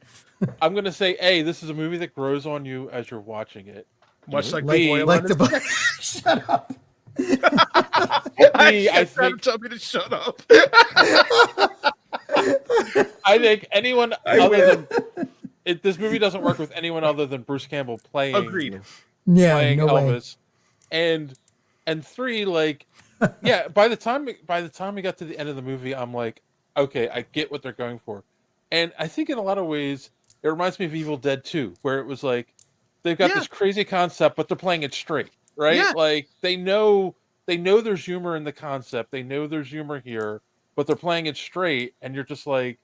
I'm gonna say, A, this is a movie that grows on you as you're watching it. Much like the shut up. I think tell me to shut up. I think anyone other than this movie doesn't work with anyone other than Bruce Campbell playing. Agreed. Yeah, playing no Elvis, way. And 3, like, yeah. By the time we got to the end of the movie, I'm like, okay, I get what they're going for, and I think in a lot of ways it reminds me of Evil Dead 2, where it was like they've got this crazy concept, but they're playing it straight. Right? Yeah. Like they know there's humor in the concept. They know there's humor here, but they're playing it straight, and you're just like,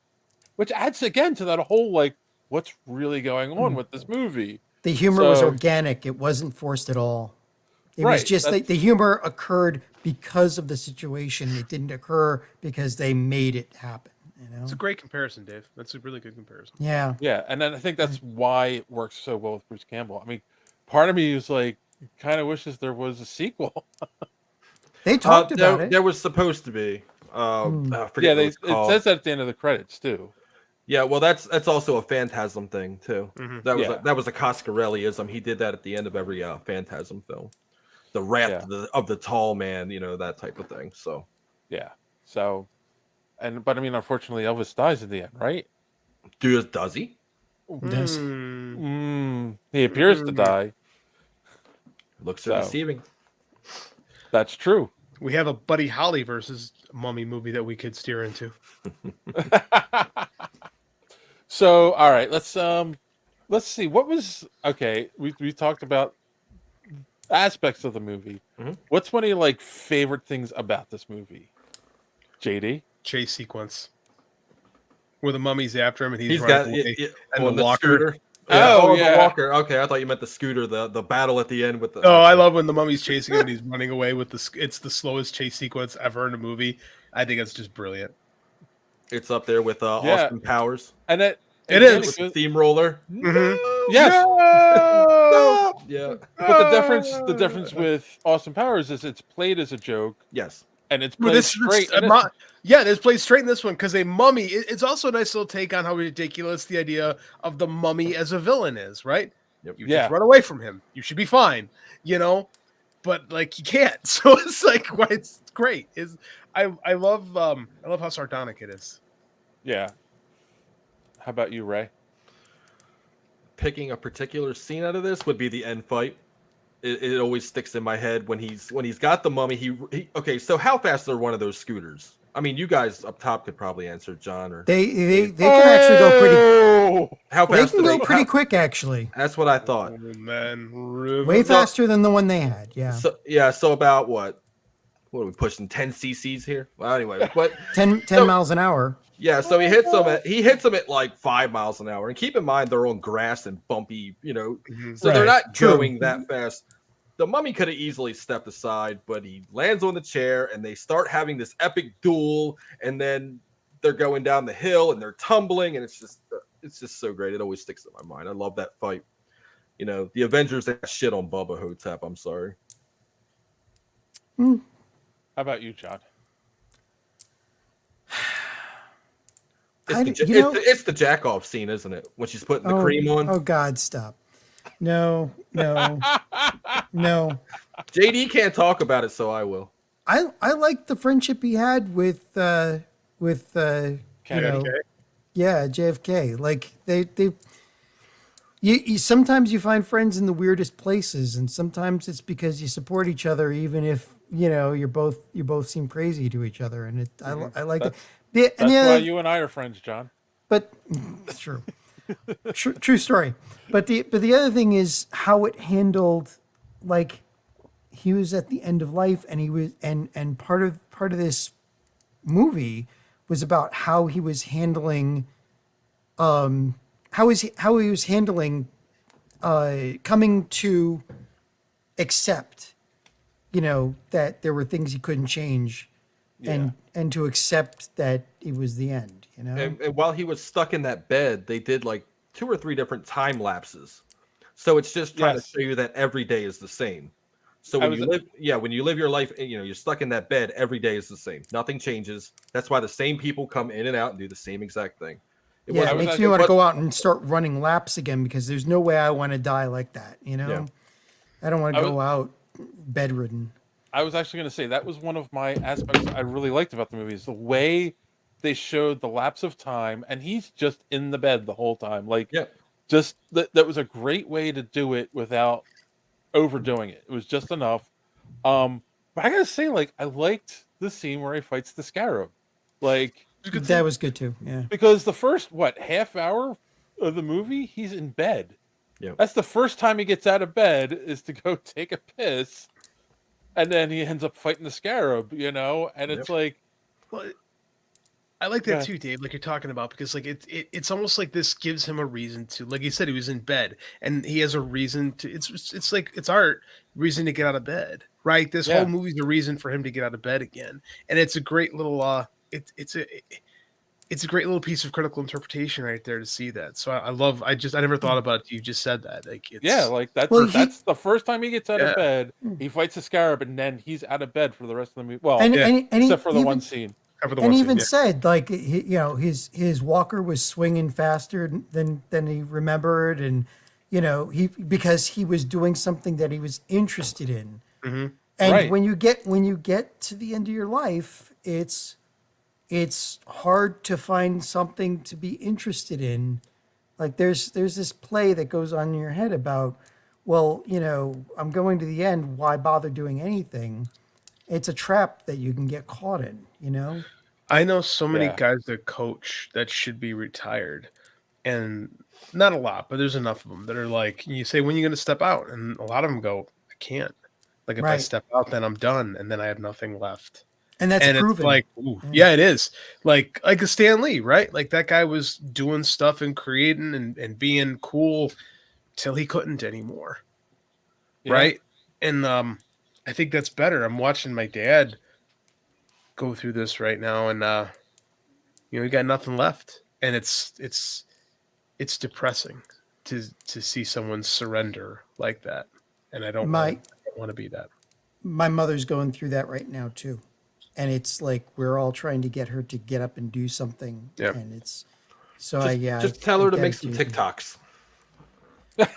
which adds again to that whole like, what's really going on with this movie? The humor was organic. It wasn't forced at all. It was just the humor occurred because of the situation. It didn't occur because they made it happen. You know? It's a great comparison, Dave. That's a really good comparison. Yeah. Yeah, and then I think that's why it works so well with Bruce Campbell. I mean, part of me is like, kind of wishes there was a sequel. They talked about it. There was supposed to be. I forget it says that at the end of the credits too. Yeah, well, that's also a Phantasm thing too. Mm-hmm. That was a Coscarelli-ism. He did that at the end of every Phantasm film. The wrath of the tall man, that type of thing. So yeah. So, but I mean, unfortunately, Elvis dies at the end, right? Does he? Does. He appears to die. Looks so deceiving. That's true. We have a Buddy Holly versus Mummy movie that we could steer into. So, all right, let's see. What was we talked about aspects of the movie. Mm-hmm. What's one of your favorite things about this movie? JD? Chase sequence. Where the mummy's after him and he's got away, and the walker. Scooter. The walker. Okay, I thought you meant the scooter. The battle at the end with the. Oh, I love when the mummy's chasing him and he's running away with it's the slowest chase sequence ever in a movie. I think it's just brilliant. It's up there with Austin Powers. And it is steamroller. Mm-hmm. Yes. No! Yeah. But the difference with Austin Powers is it's played as a joke. Yes. And it's played straight. It's played straight in this one because a mummy. It's also a nice little take on how ridiculous the idea of the mummy as a villain is, right? Yep. You just run away from him. You should be fine, but you can't. So it's it's great. I love how sardonic it is. Yeah. How about you, Ray? Picking a particular scene out of this would be the end fight. It always sticks in my head when he's got the mummy. He okay. So how fast are one of those scooters? I mean, you guys up top could probably answer, John. Or they can actually go pretty. How fast? They can go pretty quick, actually. That's what I thought. Way faster than the one they had. Yeah. So about what are we pushing? 10 cc's here. Well, anyway, but 10 miles an hour. Yeah. So he hits them at 5 miles an hour, and keep in mind they're on grass and bumpy, so they're not going that fast. The mummy could have easily stepped aside, but he lands on the chair and they start having this epic duel, and then they're going down the hill and they're tumbling, and it's just so great. It always sticks in my mind. I love that fight. The Avengers that shit on Bubba Ho-Tep. I'm sorry. How about you, John? It's the jack off scene, isn't it? When she's putting the cream on. Oh God, stop. No. JD can't talk about it, so I will. I like the friendship he had with JFK. JFK. You sometimes you find friends in the weirdest places, and sometimes it's because you support each other, even if you both seem crazy to each other, and I like that. That's why you and I are friends, John. But that's true. True story. But the other thing is how it handled, he was at the end of life, and he was and part of this movie was about how he was handling coming to accept, that there were things he couldn't change, and to accept that it was the end. And while he was stuck in that bed, they did like 2 or 3 different time lapses. So it's just trying to show you that every day is the same. So when you live your life, you're stuck in that bed, every day is the same. Nothing changes. That's why the same people come in and out and do the same exact thing. It makes me want to go out and start running laps again, because there's no way I want to die like that. I don't want to go out bedridden. I was actually going to say that was one of my aspects I really liked about the movie, is the way they showed the lapse of time, and he's just in the bed the whole time. Just that was a great way to do it without overdoing it. It was just enough. But I gotta say, I liked the scene where he fights the Scarab. That was good too. Yeah, because the first half hour of the movie, he's in bed. Yeah, that's the first time he gets out of bed, is to go take a piss, and then he ends up fighting the Scarab. And it's well, I like that too, Dave. Like you're talking about, because it's almost like this gives him a reason to, like you said, he was in bed and he has a reason to. It's art reason to get out of bed, right? This whole movie's a reason for him to get out of bed again, and it's a great little it's a great little piece of critical interpretation right there to see that. So I never thought about it. You just said that, that's the first time he gets out of bed. He fights the Scarab, and then he's out of bed for the rest of the movie. Well, except for the one scene. And even said his walker was swinging faster than he remembered, and because he was doing something that he was interested in. Mm-hmm. And when you get to the end of your life, it's hard to find something to be interested in. Like there's this play that goes on in your head about, well, I'm going to the end. Why bother doing anything? It's a trap that you can get caught in, I know so many guys that coach that should be retired, and not a lot, but there's enough of them that are like, you say, when are you going to step out? And a lot of them go, I can't. If I step out, then I'm done, and then I have nothing left. And that's proven. It's it is. Like a Stan Lee, right? Like that guy was doing stuff and creating and being cool till he couldn't anymore. Yeah. Right? And I think that's better. I'm watching my dad go through this right now, and he got nothing left. And it's depressing to see someone surrender like that. And I don't want to be that. My mother's going through that right now too. And it's like we're all trying to get her to get up and do something. Yeah. And it's just tell her to make some TikToks.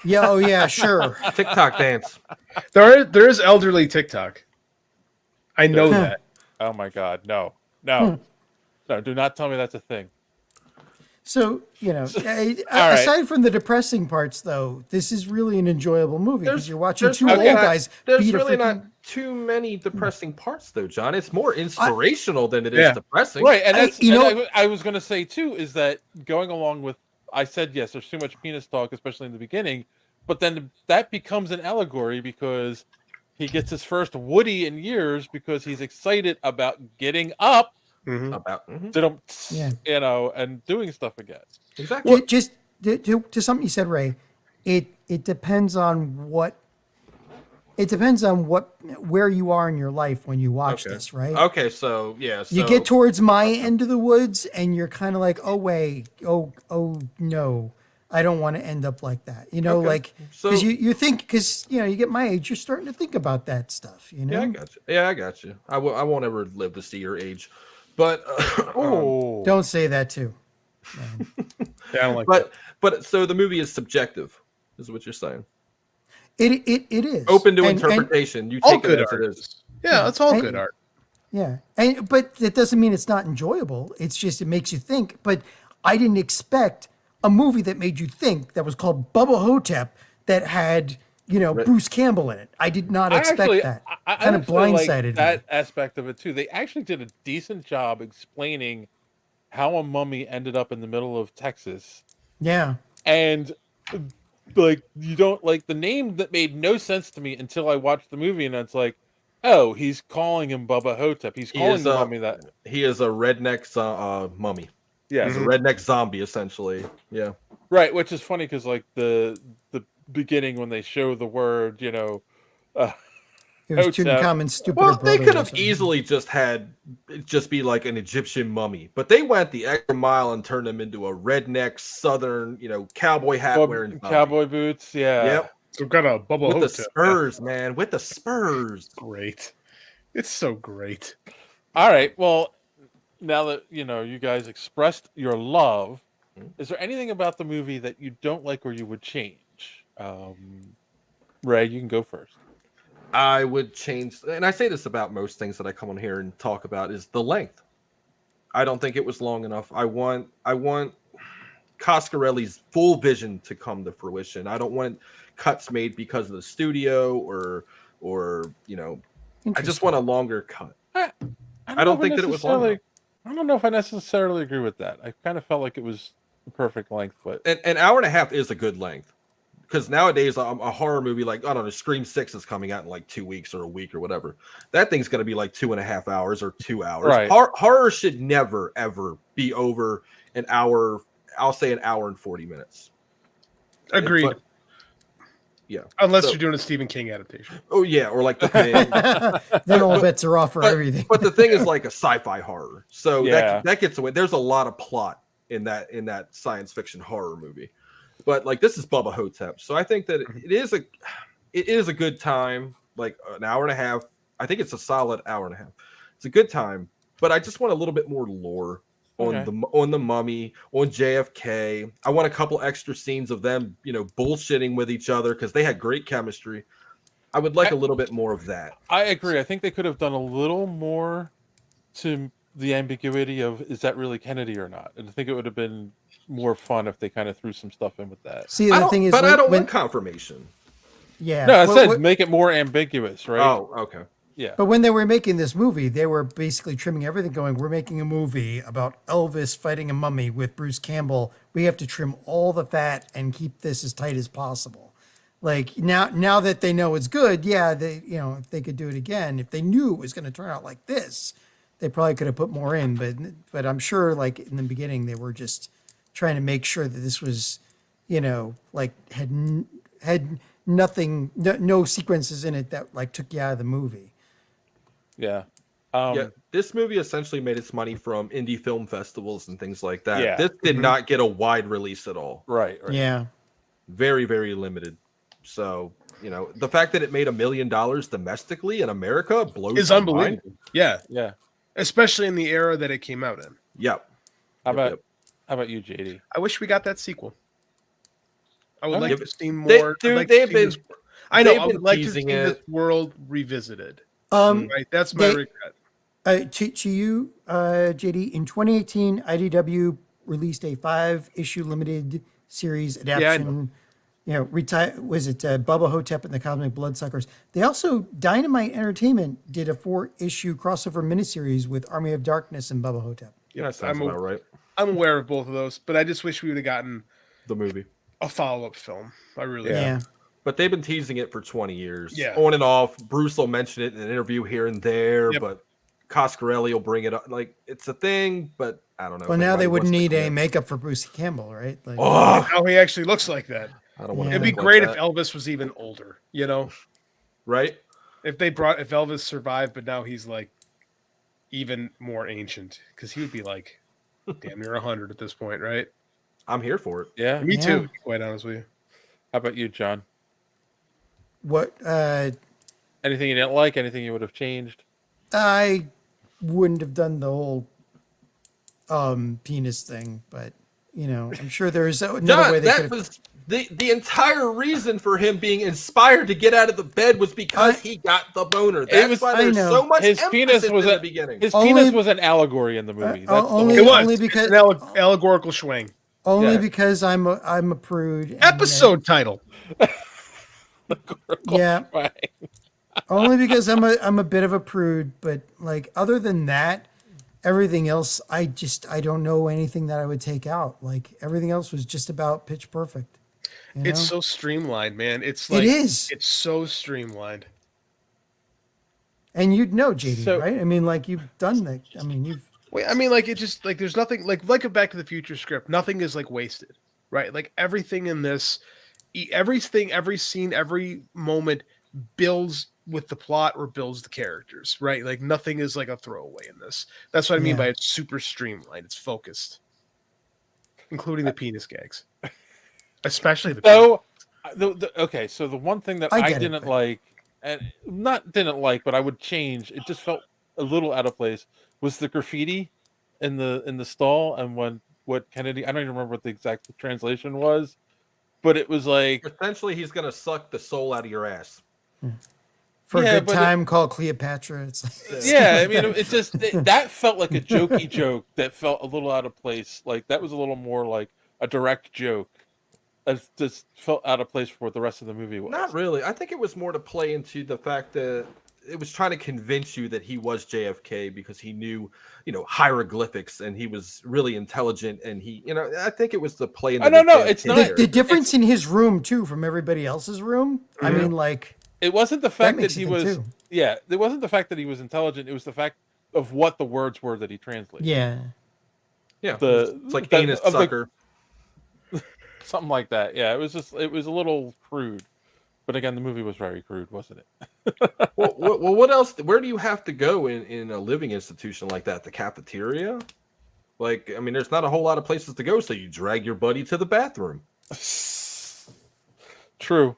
Yeah, oh yeah, sure. TikTok dance. There is elderly TikTok. I know that. Oh my God, no, do not tell me that's a thing. So, aside from the depressing parts, though, this is really an enjoyable movie because you're watching two old guys. There's really not too many depressing parts, though, John. It's more inspirational than it is depressing. Right, and that's I was going to say, too, is that going along with, I said, yes, there's too much penis talk, especially in the beginning, but then that becomes an allegory because he gets his first Woody in years because he's excited about getting up. Mm-hmm. And doing stuff again. Exactly. Well, just to something you said, Ray, it depends on where you are in your life when you watch this, right? Okay, so you get towards my end of the woods and you're kind of like, oh wait, oh no, I don't want to end up like that, because you think, because you get my age, you're starting to think about that stuff, Yeah, I got you. I won't ever live to see your age. But don't say that too. I don't like that. But so the movie is subjective, is what you're saying. It is open to interpretation. You take it as it is. Yeah, it's all good art. Yeah, but it doesn't mean it's not enjoyable. It's just it makes you think. But I didn't expect a movie that made you think, that was called Bubba Ho-Tep, that had Bruce Campbell in it. I did not expect that. I kind of blindsided me. That aspect of it too. They actually did a decent job explaining how a mummy ended up in the middle of Texas. Yeah. And you don't the name that made no sense to me until I watched the movie, and it's like, oh, he's calling him Bubba Ho-Tep. He's calling the mummy that. He is a redneck mummy. Yeah, he's a redneck zombie essentially. Yeah. Right, which is funny because the beginning when they show the word, It was Ho-Tep. Tutankhamun's stupider Well, they brother could or have something. easily just had it just be like an Egyptian mummy, but they went the extra mile and turned him into a redneck Southern, cowboy hat wearing cowboy boots. Yeah. Yep. Some kind of Bubba With the Ho-Tep. spurs, man. With the spurs. Great. It's so great. All right. Well, now that you guys expressed your love, is there anything about the movie that you don't like or you would change? Ray, you can go first. I would change, and I say this about most things that I come on here and talk about, is the length. I don't think it was long enough. I want Coscarelli's full vision to come to fruition. I don't want cuts made because of the studio or I just want a longer cut. I don't think that it was long enough. I don't know if I necessarily agree with that. I kind of felt like it was the perfect length, but an hour and a half is a good length. Because nowadays, a horror movie like, I don't know, Scream 6 is coming out in like 2 weeks or a week or whatever. That thing's going to be like 2.5 hours or 2 hours. Right. Horror should never, ever be over an hour. I'll say an hour and 40 minutes. Agreed. But, yeah. Unless you're doing a Stephen King adaptation. Oh, yeah. Or like The Thing. Then all bets are off for everything. But The Thing is like a sci-fi horror. So Yeah. that gets away. There's a lot of plot in that science fiction horror movie. But like this is Bubba Ho-Tep, so I think that it is a good time, like an hour and a half. I think it's a solid hour and a half. It's a good time, but I just want a little bit more lore on the mummy, on JFK. I want a couple extra scenes of them, bullshitting with each other because they had great chemistry. I would like a little bit more of that. I agree. I think they could have done a little more to the ambiguity of, is that really Kennedy or not? And I think it would have been more fun if they kind of threw some stuff in with that. See, the thing is, I don't want confirmation. Yeah. No, I said make it more ambiguous, right? Oh, okay. Yeah. But when they were making this movie, they were basically trimming everything, going, we're making a movie about Elvis fighting a mummy with Bruce Campbell. We have to trim all the fat and keep this as tight as possible. Like now that they know it's good, if they could do it again, if they knew it was going to turn out like this, they probably could have put more in. But I'm sure, like in the beginning, they were just trying to make sure that this was, had nothing, no sequences in it that like took you out of the movie. Yeah. This movie essentially made its money from indie film festivals and things like that. Yeah. This did not get a wide release at all. Right. Yeah. Very, very limited. So, the fact that it made $1 million domestically in America blows It's my unbelievable. mind. Yeah. Yeah. Especially in the era that it came out in. Yep. How about you, JD? I wish we got that sequel. I would like to see more. They've been. I know. they've I would been like to see teasing this it. world revisited. Right. That's my regret. To you, JD, in 2018, IDW released a 5-issue limited series adaptation. Was it Bubba Ho-Tep and the Cosmic Bloodsuckers? They also, Dynamite Entertainment did a 4-issue crossover miniseries with Army of Darkness and Bubba Ho-Tep. Yeah, that sounds about right. I'm aware of both of those, but I just wish we would have gotten The movie. a follow-up film. I really Yeah. But they've been teasing it for 20 years. Yeah. On and off. Bruce will mention it in an interview here and there, Yep. but Coscarelli will bring it up. Like, it's a thing, but I don't know. Well, if now they anybody wouldn't wants to need a commit. makeup for Bruce Campbell, right? Like, How he actually looks like that. I don't want Yeah. It'd be great if Elvis was even older, Right? If Elvis survived, but now he's like even more ancient, because he would be like damn near 100 at this point, right? I'm here for it. Yeah. Me too, to be quite honest with you. How about you, John? What? Anything you didn't like? Anything you would have changed? I wouldn't have done the whole penis thing, but I'm sure there's another John, way they that could have. was the entire reason for him being inspired to get out of the bed was because he got the boner. That's why there's so much his penis emphasis was in a the beginning. His penis was an allegory in the movie. That's only- the whole- only because- it's an allegorical swing. Only because I'm a prude. and, Episode title. Yeah. Only because I'm a bit of a prude, but like other than that, everything else I don't know anything that I would take out. Like everything else was just about pitch perfect. It's so streamlined, man. It's like It is. It's so streamlined. And you'd know, JD, So- right? I mean, like you've done that. I mean, you've Wait, I mean, like it just like there's nothing like a Back to the Future script. Nothing is like wasted, right? Like everything in this, everything, every scene, every moment builds with the plot or builds the characters, right? Like nothing is like a throwaway in this. That's what I mean by it's super streamlined. It's focused, including the penis gags, especially the. Okay, so the one thing that I didn't like, and didn't like, but I would change. It just felt a little out of place. Was the graffiti in the stall, and what Kennedy? I don't even remember what the exact translation was, but it was like essentially he's gonna suck the soul out of your ass. For a good time called Cleopatra. It's like, I mean, it just that felt like a jokey joke that felt a little out of place. Like that was a little more like a direct joke. It just felt out of place for what the rest of the movie was. Not really. I think it was more to play into the fact that it was trying to convince you that he was JFK because he knew, hieroglyphics and he was really intelligent and he, I think it was the play. I don't know. It's not the difference in his room too from everybody else's room. I mean, like it wasn't the fact that he was. Yeah, it wasn't the fact that he was intelligent. It was the fact of what the words were that he translated. Yeah. Yeah. It's like anus sucker. Something like that. Yeah, it was a little crude. But again, the movie was very crude, wasn't it? well, what else? Where do you have to go in a living institution like that? The cafeteria? Like, I mean, there's not a whole lot of places to go, so you drag your buddy to the bathroom. True.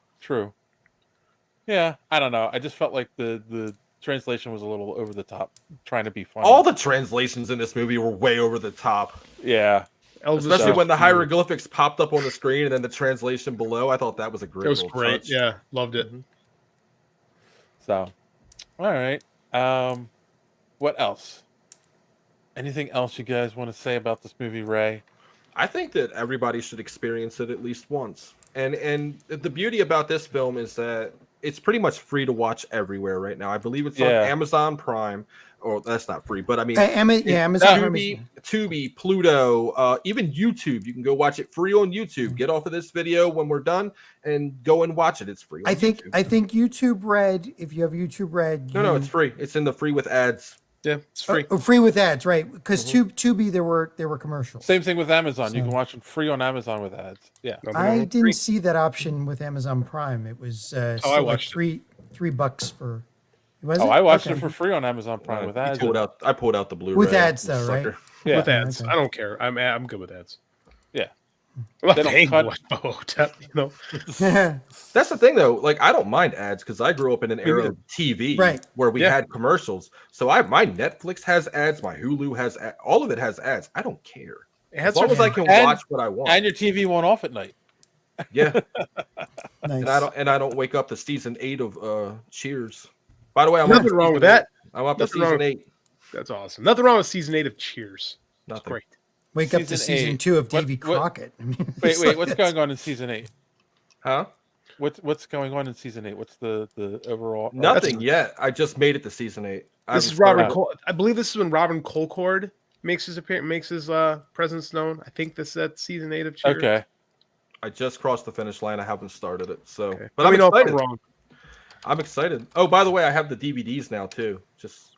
Yeah, I don't know. I just felt like the translation was a little over the top, trying to be funny. All the translations in this movie were way over the top. Yeah. Especially when the hieroglyphics popped up on the screen and then the translation below. I thought that was a great. It was great. Touch. Yeah, loved it. So, all right. What else? Anything else you guys want to say about this movie, Ray? I think that everybody should experience it at least once. And the beauty about this film is that it's pretty much free to watch everywhere right now. I believe it's on Amazon Prime. Or that's not free, but I mean, Amazon, Tubi, Pluto, even YouTube. You can go watch it free on YouTube. Get off of this video when we're done and go and watch it. It's free. I think YouTube Red. If you have YouTube Red, no, it's free. It's in the free with ads. Yeah, it's free. Free with ads, right? Because Tubi, there were commercials. Same thing with Amazon. You can watch it free on Amazon with ads. Yeah, I didn't see that option with Amazon Prime. It was I watched $3 for. I watched it for free on Amazon Prime with ads. I pulled out the Blu-ray with ads though, right? Yeah. With ads. Okay. I don't care. I'm good with ads. Yeah. Well, they don't cut Bubba Ho-Tep, That's the thing though. Like I don't mind ads because I grew up in an era of TV where we had commercials. So my Netflix has ads, my Hulu has all of it has ads. I don't care. As long as I can watch what I want. And your TV won't off at night. Yeah. Nice. And I don't wake up to season 8 of Cheers. By the way, I'm nothing wrong with that. I'm up to season 8. That's awesome. Nothing wrong with season 8 of Cheers. That's great. Wake up to season 2 of Davy Crockett. Wait, what's going on in season 8? Huh? What's going on in season 8? What's the overall? Nothing yet. I just made it to season 8. This is Robin. I believe this is when Robin Colcord makes his presence known. I think that's season 8 of Cheers. Okay. I just crossed the finish line. I haven't started it, so. Okay. But I'm excited. Wrong. I'm excited. Oh, by the way, I have the DVDs now too, just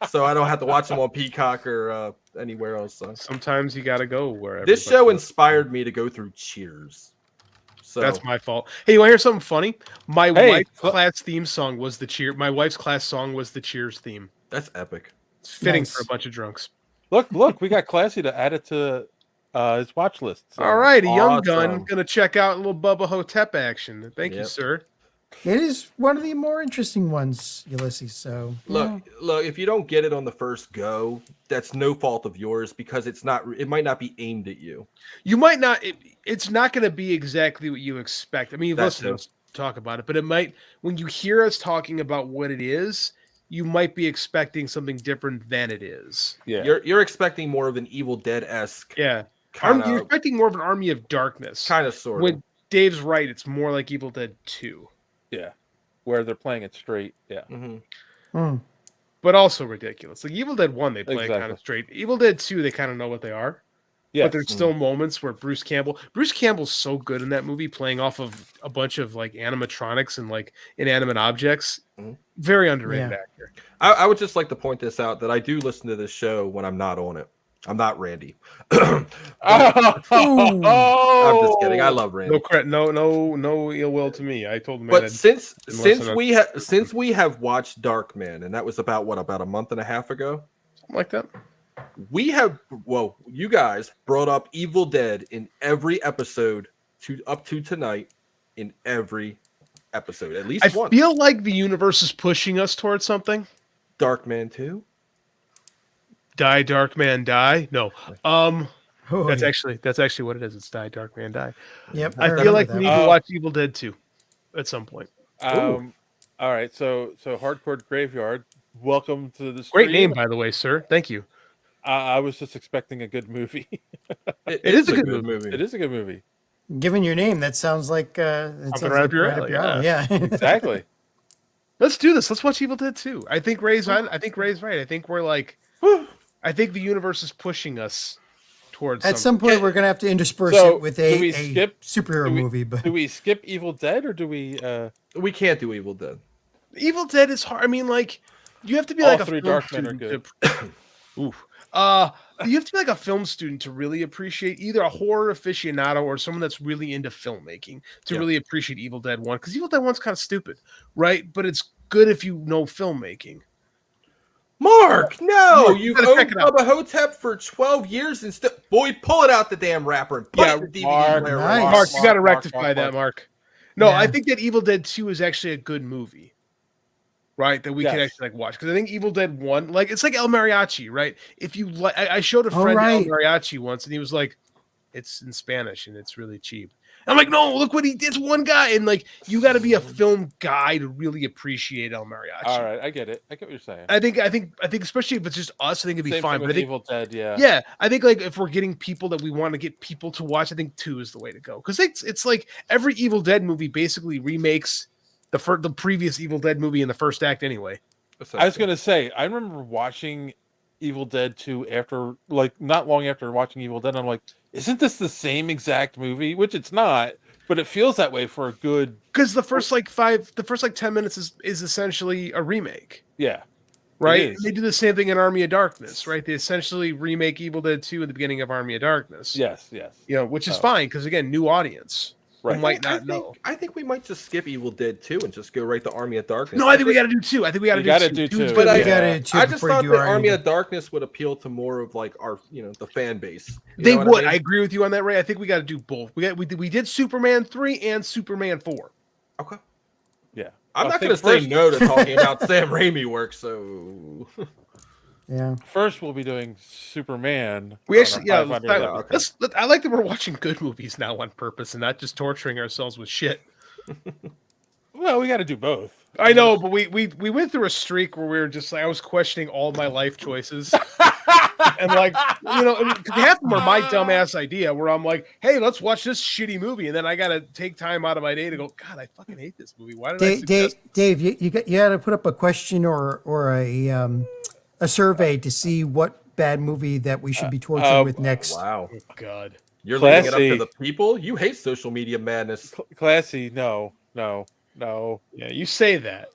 so I don't have to watch them on Peacock or anywhere else. So. Sometimes you got to go wherever. This show inspired me to go through Cheers. So that's my fault. Hey, you want to hear something funny? My wife's class theme song was the Cheers. My wife's class song was the Cheers theme. That's epic. It's fitting for a bunch of drunks. Look, we got Classy to add it to his watch list. So. All right, a young gun gonna check out a little Bubba Ho-Tep action. Thank you, sir. It is one of the more interesting ones, Ulysses. So look, if you don't get it on the first go, that's no fault of yours because it might not be aimed at you. You might not. It's not going to be exactly what you expect. I mean, listen, let's talk about it, but it might. When you hear us talking about what it is, you might be expecting something different than it is. Yeah, you're expecting more of an Evil Dead-esque. Yeah, you're expecting more of an Army of Darkness, kind of sort of. When Dave's right, it's more like Evil Dead 2. Yeah, where they're playing it straight. Yeah, but also ridiculous. Like Evil Dead 1, they play it kind of straight. Evil Dead 2, they kind of know what they are. Yeah, but there's still moments where Bruce Campbell's so good in that movie, playing off of a bunch of like animatronics and like inanimate objects. Very underrated actor. I would just like to point this out that I do listen to this show when I'm not on it. I'm not Randy. Oh, I'm just kidding. I love Randy. No ill will to me. I told him. But since we have watched Darkman, and that was about a month and a half ago, something like that. You guys brought up Evil Dead in every episode up to tonight. In every episode, at least I feel like the universe is pushing us towards something. Darkman 2. Die, Darkman, die. No. That's actually what it is. It's Die, Darkman, die. Yep. I feel like we need to watch Evil Dead 2 at some point. All right. So Hardcore Graveyard. Welcome to the great name, by the way, sir. Thank you. I was just expecting a good movie. It is a good movie. It is a good movie. Given your name, that sounds like right up your alley. Yeah, exactly. Let's do this. Let's watch Evil Dead 2. I think Ray's right. I think we're like. I think the universe is pushing us towards. At some point, we're gonna have to intersperse it with a superhero movie. But do we skip Evil Dead or do we? We can't do Evil Dead. Evil Dead is hard. I mean, like you have to be like a three film Darkmen are good. You have to be like a film student to really appreciate either a horror aficionado or someone that's really into filmmaking to really appreciate Evil Dead 1, because Evil Dead 1's kind of stupid, right? But it's good if you know filmmaking. Mark, no, you've gotta owned check it out. Bubba Ho-Tep for 12 years and still, boy, pull it out the damn wrapper and put it in the DVD player. Mark, you got to rectify that, Mark. No, I think that Evil Dead 2 is actually a good movie. Right, that we can actually like watch, because I think Evil Dead 1, like it's like El Mariachi, right? If you like, I showed a friend El Mariachi once, and he was like, "It's in Spanish and it's really cheap." I'm like, "No, look what he did, one guy." And like, you got to be a film guy to really appreciate El Mariachi. All right, I get it. I get what you're saying. I think, especially if it's just us, I think it'd be fine. But I think Evil Dead, yeah, I think like if we're getting people that we want to get people to watch, I think 2 is the way to go, because it's like every Evil Dead movie basically remakes the previous Evil Dead movie in the first act anyway. I was gonna say, I remember watching Evil Dead 2 after, like, not long after watching Evil Dead. I'm like, isn't this the same exact movie? Which it's not, but it feels that way for a good. Because the first 10 minutes is essentially a remake. Yeah. Right. They do the same thing in Army of Darkness, right? They essentially remake Evil Dead 2 at the beginning of Army of Darkness. Yes. You know, which is fine because again, new audience. Right. Might not know. I think we might just skip Evil Dead 2 and just go right to Army of Darkness. No, I think we got to do 2. I think we got to do 2. But I just thought that Army of Darkness would appeal to more of like our, the fan base. They would. I agree with you on that, Ray. I think we got to do both. We did Superman 3 and Superman 4. Okay. Yeah. I'm not going to say no to talking about Sam Raimi work. So. Yeah. First, we'll be doing Superman. We actually, I like that we're watching good movies now on purpose and not just torturing ourselves with shit. Well, we got to do both. I know, but we went through a streak where we were just like, I was questioning all my life choices, and like, half of them are my dumbass idea. Where I'm like, hey, let's watch this shitty movie, and then I got to take time out of my day to go, God, I fucking hate this movie. Why did I suggest Dave, you got to put up a question or a survey to see what bad movie that we should be torturing with next. Wow. Oh, God. You're leaving it up to the people? You hate social media madness. Classy, no. Yeah, you say that.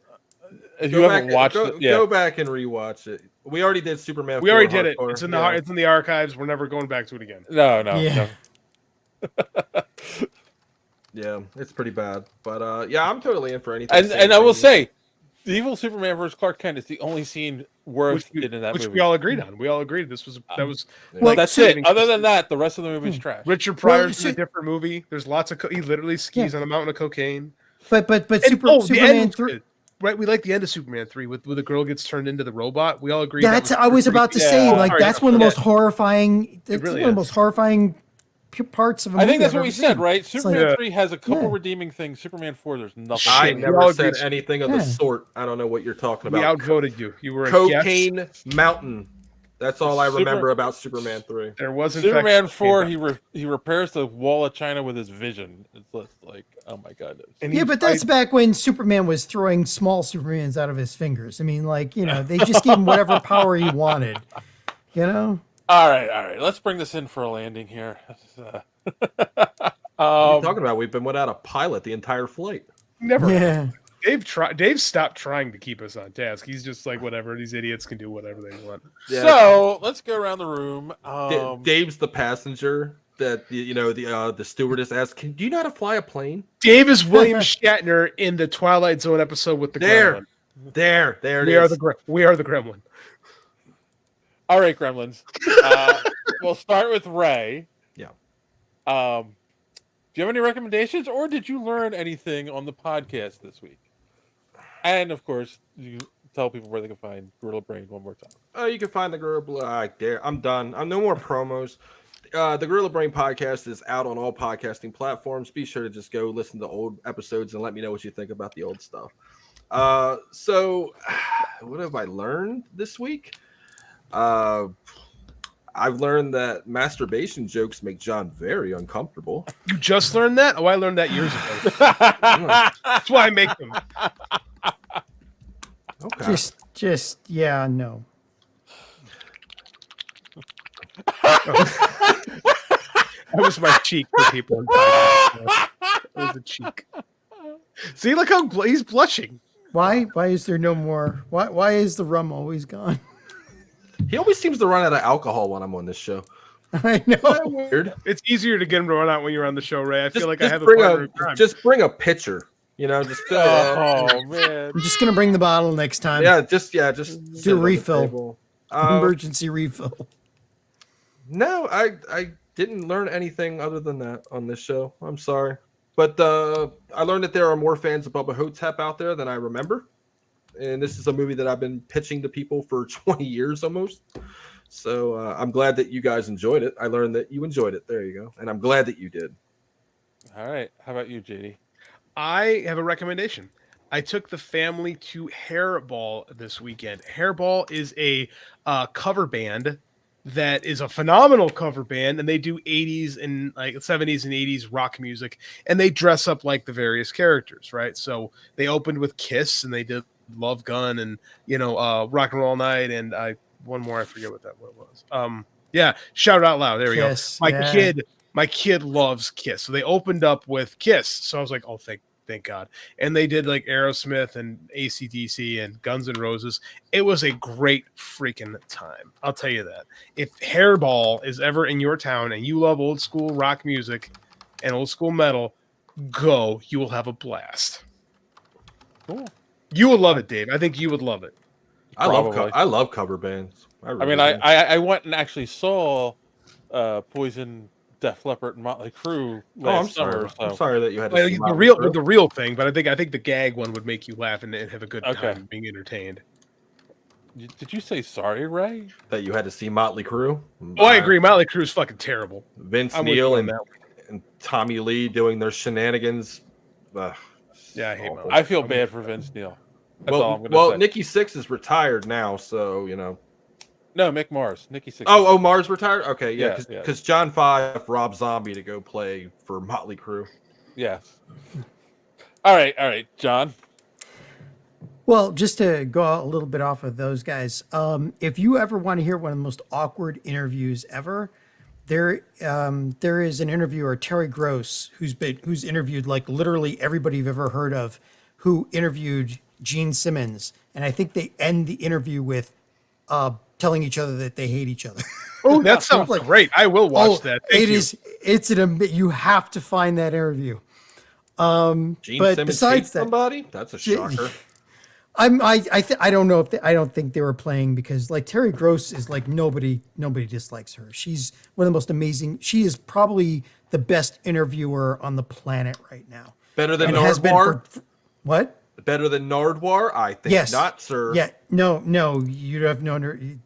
If you haven't watched it, go back and rewatch it. We already did Superman. We already did it. It's in the archives. We're never going back to it again. No. Yeah, it's pretty bad. But I'm totally in for anything. And I will say, the evil Superman versus Clark Kent is the only scene worth in that movie. Which we all agreed on. We all agreed that was. Well, that's it. Other than that, the rest of the movie is trash. Richard Pryor's in a different movie. There's lots of he literally skis on a mountain of cocaine. But Superman 3. Right, we like the end of Superman 3 where the girl gets turned into the robot. We all agree. I was about to say, that's one of the most horrifying. It's one of the most horrifying parts of a movie. I think that's what we said, right? Superman 3 has a couple redeeming things. Superman 4, there's nothing. I never said anything of the sort. I don't know what you're talking about. We outvoted you. You were Cocaine a guest. Mountain. That's all I remember about Superman 3. There wasn't Superman 4. He repairs the wall of China with his vision. It's like, oh my god. But that's back when Superman was throwing small Supermans out of his fingers. I mean, they just gave him whatever power he wanted. All right. Let's bring this in for a landing here. What are you talking about? We've been without a pilot the entire flight. Never. Yeah. Dave stopped trying to keep us on task. He's just like, whatever. These idiots can do whatever they want. Yeah. So let's go around the room. Dave's the passenger that the stewardess asked, "Do you know how to fly a plane?" Dave is William Shatner in the Twilight Zone episode with the gremlin. There it we is. We are the gremlin. All right, gremlins. We'll start with Ray. Yeah. Do you have any recommendations, or did you learn anything on the podcast this week? And of course, you tell people where they can find Gorillabrain one more time. You can find the Gorilla. There, I'm done. I'm no more promos. The Gorillabrain Podcast is out on all podcasting platforms. Be sure to just go listen to old episodes and let me know what you think about the old stuff. So, what have I learned this week? I've learned that masturbation jokes make John very uncomfortable. You just learned that? Oh, I learned that years ago. That's why I make them. Okay. Yeah, no. That was my cheek for people in podcast. It was a cheek. See, look how he's blushing. Why is there no more? Why is the rum always gone? He always seems to run out of alcohol when I'm on this show. I know. Weird. It's easier to get him to run out when you're on the show, Ray. I feel like I have just bring a pitcher. Just fill it up. Oh man! I'm just gonna bring the bottle next time. Just do a refill. Emergency refill. No, I didn't learn anything other than that on this show. I'm sorry, but I learned that there are more fans of Bubba Ho-Tep out there than I remember, and this is a movie that I've been pitching to people for 20 years almost. So I'm glad that you guys enjoyed it. I learned that you enjoyed it. There you go, and I'm glad that you did. All right, how about you, JD? I have a recommendation. I took the family to Hairball this weekend. Hairball is a cover band that is a phenomenal cover band, and they do 80s and like 70s and 80s rock music, and they dress up like the various characters, right? So they opened with Kiss, and they did Love Gun, and Rock and Roll Night, and one more, I forget what that was. Shout It Out Loud. There we Kiss, go. My kid loves Kiss, so they opened up with Kiss. So I was like, oh, thank God. And they did like Aerosmith and AC/DC and Guns N' Roses. It was a great freaking time. I'll tell you that. If Hairball is ever in your town and you love old school rock music and old school metal, go. You will have a blast. Cool. You would love it, Dave. I think you would love it. I love cover bands. I went and actually saw Poison, Def Leppard, and Motley Crue last summer. I'm sorry that you had to see the real thing, but I think the gag one would make you laugh and have a good time being entertained. Did you say sorry, Ray? That you had to see Motley Crue? Oh, I agree. Motley Crue is fucking terrible. Vince Neil and Tommy Lee doing their shenanigans. Yeah, I hate Motley. I feel bad for Vince Neil. That's all I'm gonna say. Nikki Sixx is retired now, so No, Mick Mars. Nikki Sixx. Oh, Mars retired? Okay, yeah, Yeah, because John 5 Rob Zombie to go play for Motley Crue. Yes. All right, John. Well, just to go a little bit off of those guys, if you ever want to hear one of the most awkward interviews ever, there is an interviewer, Terry Gross, who's interviewed like literally everybody you've ever heard of, who interviewed Gene Simmons, and I think they end the interview with telling each other that they hate each other. Oh, that sounds great. I will watch that. It's you have to find that interview. Gene but Simmons besides that, somebody? That's a shocker. I don't know I don't think they were playing, because like Terry Gross is like nobody dislikes her. She's one of the most amazing. She is probably the best interviewer on the planet right now. Better than Nardwuar? What? Better than Nardwuar? I think not, sir. Yeah, no, you have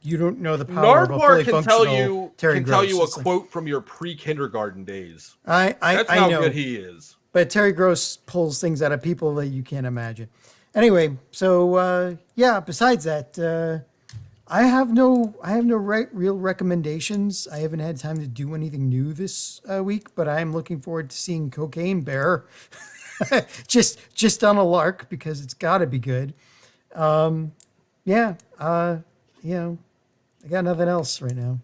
you don't know the power of a Nardwuar fully functional Terry Gross. Tell you a quote from your pre-kindergarten days. That's how know. good he is. But Terry Gross pulls things out of people that you can't imagine. Anyway, so besides that, I have no real recommendations. I haven't had time to do anything new this week, but I am looking forward to seeing Cocaine Bear. just on a lark, because it's got to be good. I got nothing else right now.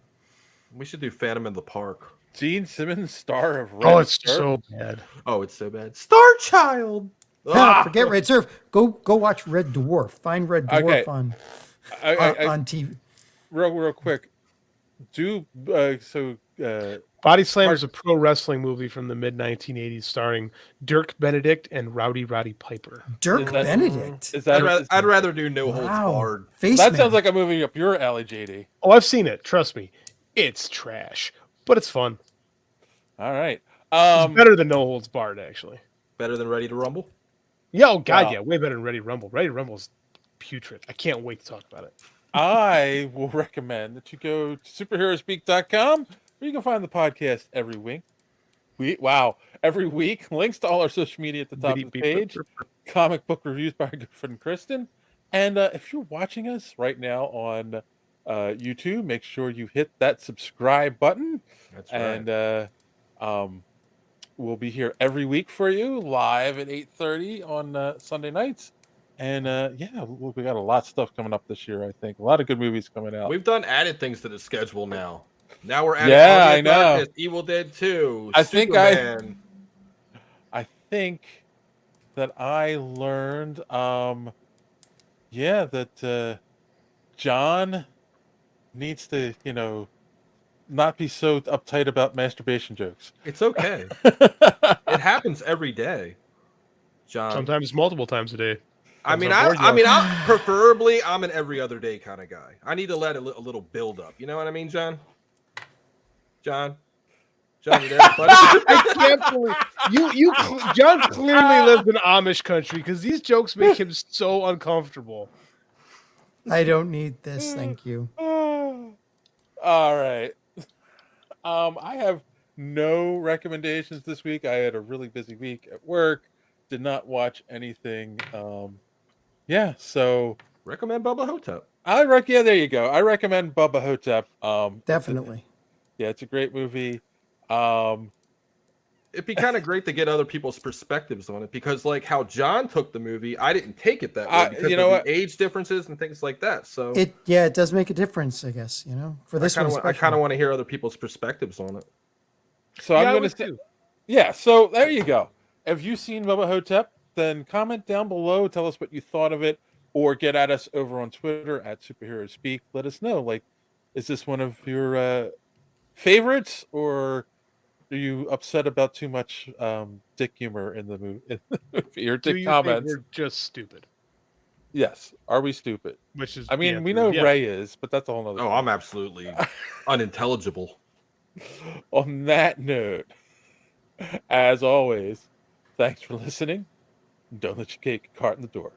We should do Phantom in the Park. Gene Simmons, star of Red. Oh, it's so bad. Oh, it's so bad. Star Child. Forget Red Surf. Go watch Red Dwarf. Find Red Dwarf on TV. Real quick. Body Slam is a pro wrestling movie from the mid 1980s starring Dirk Benedict and Rowdy Roddy Piper. Dirk Benedict? I'd rather do No Holds Barred. That sounds like a movie up your alley, JD. Oh, I've seen it. Trust me. It's trash, but it's fun. All right. It's better than No Holds Barred, actually. Better than Ready to Rumble? Yeah, oh God, yeah. Way better than Ready to Rumble. Ready to Rumble is putrid. I can't wait to talk about it. I will recommend that you go to superheroespeak.com where you can find the podcast every week. Every week. Links to all our social media at the top of the page. Comic book reviews by our good friend Kristen. And if you're watching us right now on YouTube, make sure you hit that subscribe button. That's right. And we'll be here every week for you, live at 8:30 on Sunday nights. And we got a lot of stuff coming up this year, I think. A lot of good movies coming out. We've done added things to the schedule now. Now we're adding I know. Evil Dead 2, I Superman. think that I learned that John needs to, not be so uptight about masturbation jokes. It's okay. It happens every day, John. Sometimes multiple times a day. I'm preferably I'm an every other day kind of guy. I need to let a little build up. You know what I mean, John? John, you there, buddy? I can't believe John clearly lives in Amish country because these jokes make him so uncomfortable. I don't need this, thank you. All right. I have no recommendations this week. I had a really busy week at work. Did not watch anything. So recommend Bubba Ho-Tep. There you go. I recommend Bubba Ho-Tep. Definitely. It's a great movie. It'd be kind of great to get other people's perspectives on it because, like how John took the movie, I didn't take it that way because of the age differences and things like that. So it does make a difference, I guess. For this one, I kind of want to hear other people's perspectives on it. So I'm going to say, So there you go. Have you seen Bubba Ho-Tep? Then comment down below. Tell us what you thought of it, or get at us over on Twitter at Superhero Speak. Let us know. Like, is this one of your favorites, or are you upset about too much dick humor in the movie? Your dick comments. We're just stupid. Yes. Are we stupid? Which is, we know Ray is, but that's a whole nother. Oh, I'm absolutely unintelligible. On that note, as always, thanks for listening. Don't let your cake cart in the door.